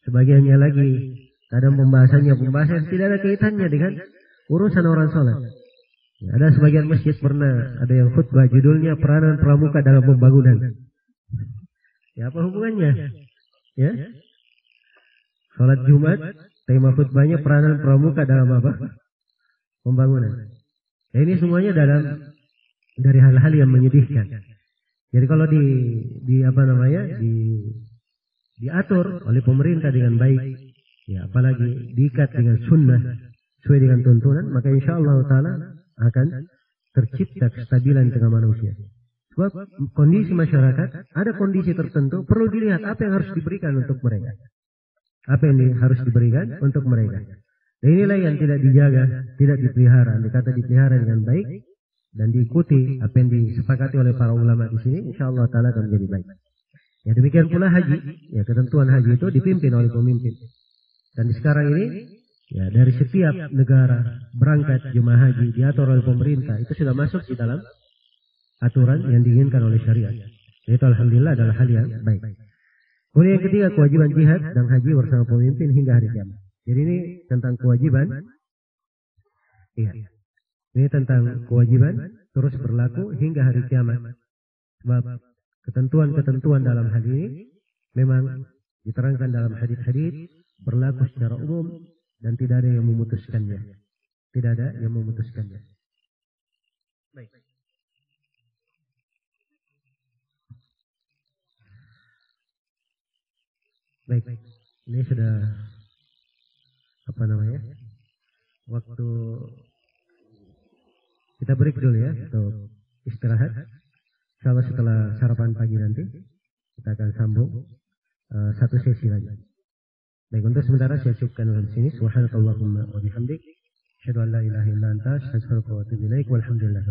Sebagiannya lagi kadang pembahasan tidak ada kaitannya dengan urusan orang sholat. Ya, ada sebagian masjid pernah ada yang khutbah judulnya peranan pramuka dalam pembangunan. Ya, apa hubungannya? Ya, sholat Jumat tema khutbahnya peranan pramuka dalam apa? Pembangunan. Ya, ini semuanya dari hal-hal yang menyedihkan. Jadi kalau diatur oleh pemerintah dengan baik, ya apalagi diikat dengan sunnah sesuai dengan tuntunan, maka insyaallah taala akan tercipta kestabilan di tengah manusia. Sebab kondisi masyarakat ada kondisi tertentu perlu dilihat apa yang harus diberikan untuk mereka. Apa yang harus diberikan untuk mereka. Dan inilah yang tidak dijaga, tidak dipelihara. Dikata dipelihara dengan baik dan diikuti apa yang disepakati oleh para ulama di sini, insyaallah taala akan menjadi baik. Ya demikian pula haji. Ya ketentuan haji itu dipimpin oleh pemimpin. Dan sekarang ini ya dari setiap negara berangkat jemaah haji diatur oleh pemerintah itu sudah masuk di dalam aturan yang diinginkan oleh syariat. Itu alhamdulillah adalah hal yang baik. Kemudian yang ketiga kewajiban jihad dan haji bersama pemimpin hingga hari kiamat. Jadi ini tentang kewajiban. Iya. Ini tentang kewajiban terus berlaku hingga hari kiamat. Sebab ketentuan-ketentuan dalam hal ini memang diterangkan dalam hadis-hadis berlaku secara umum dan tidak ada yang memutuskannya. Tidak ada yang memutuskannya. Baik. Baik. Ini sudah waktu kita break dulu ya untuk istirahat. Insyaallah setelah sarapan pagi nanti kita akan sambung satu sesi lagi. Baik, untuk sementara saya cukupkan dalam sini. Subhanakallahumma wa bihamdik, asyhadu an la ilaha illa anta, astaghfiruka wa atubu ilaik. Walhamdulillah.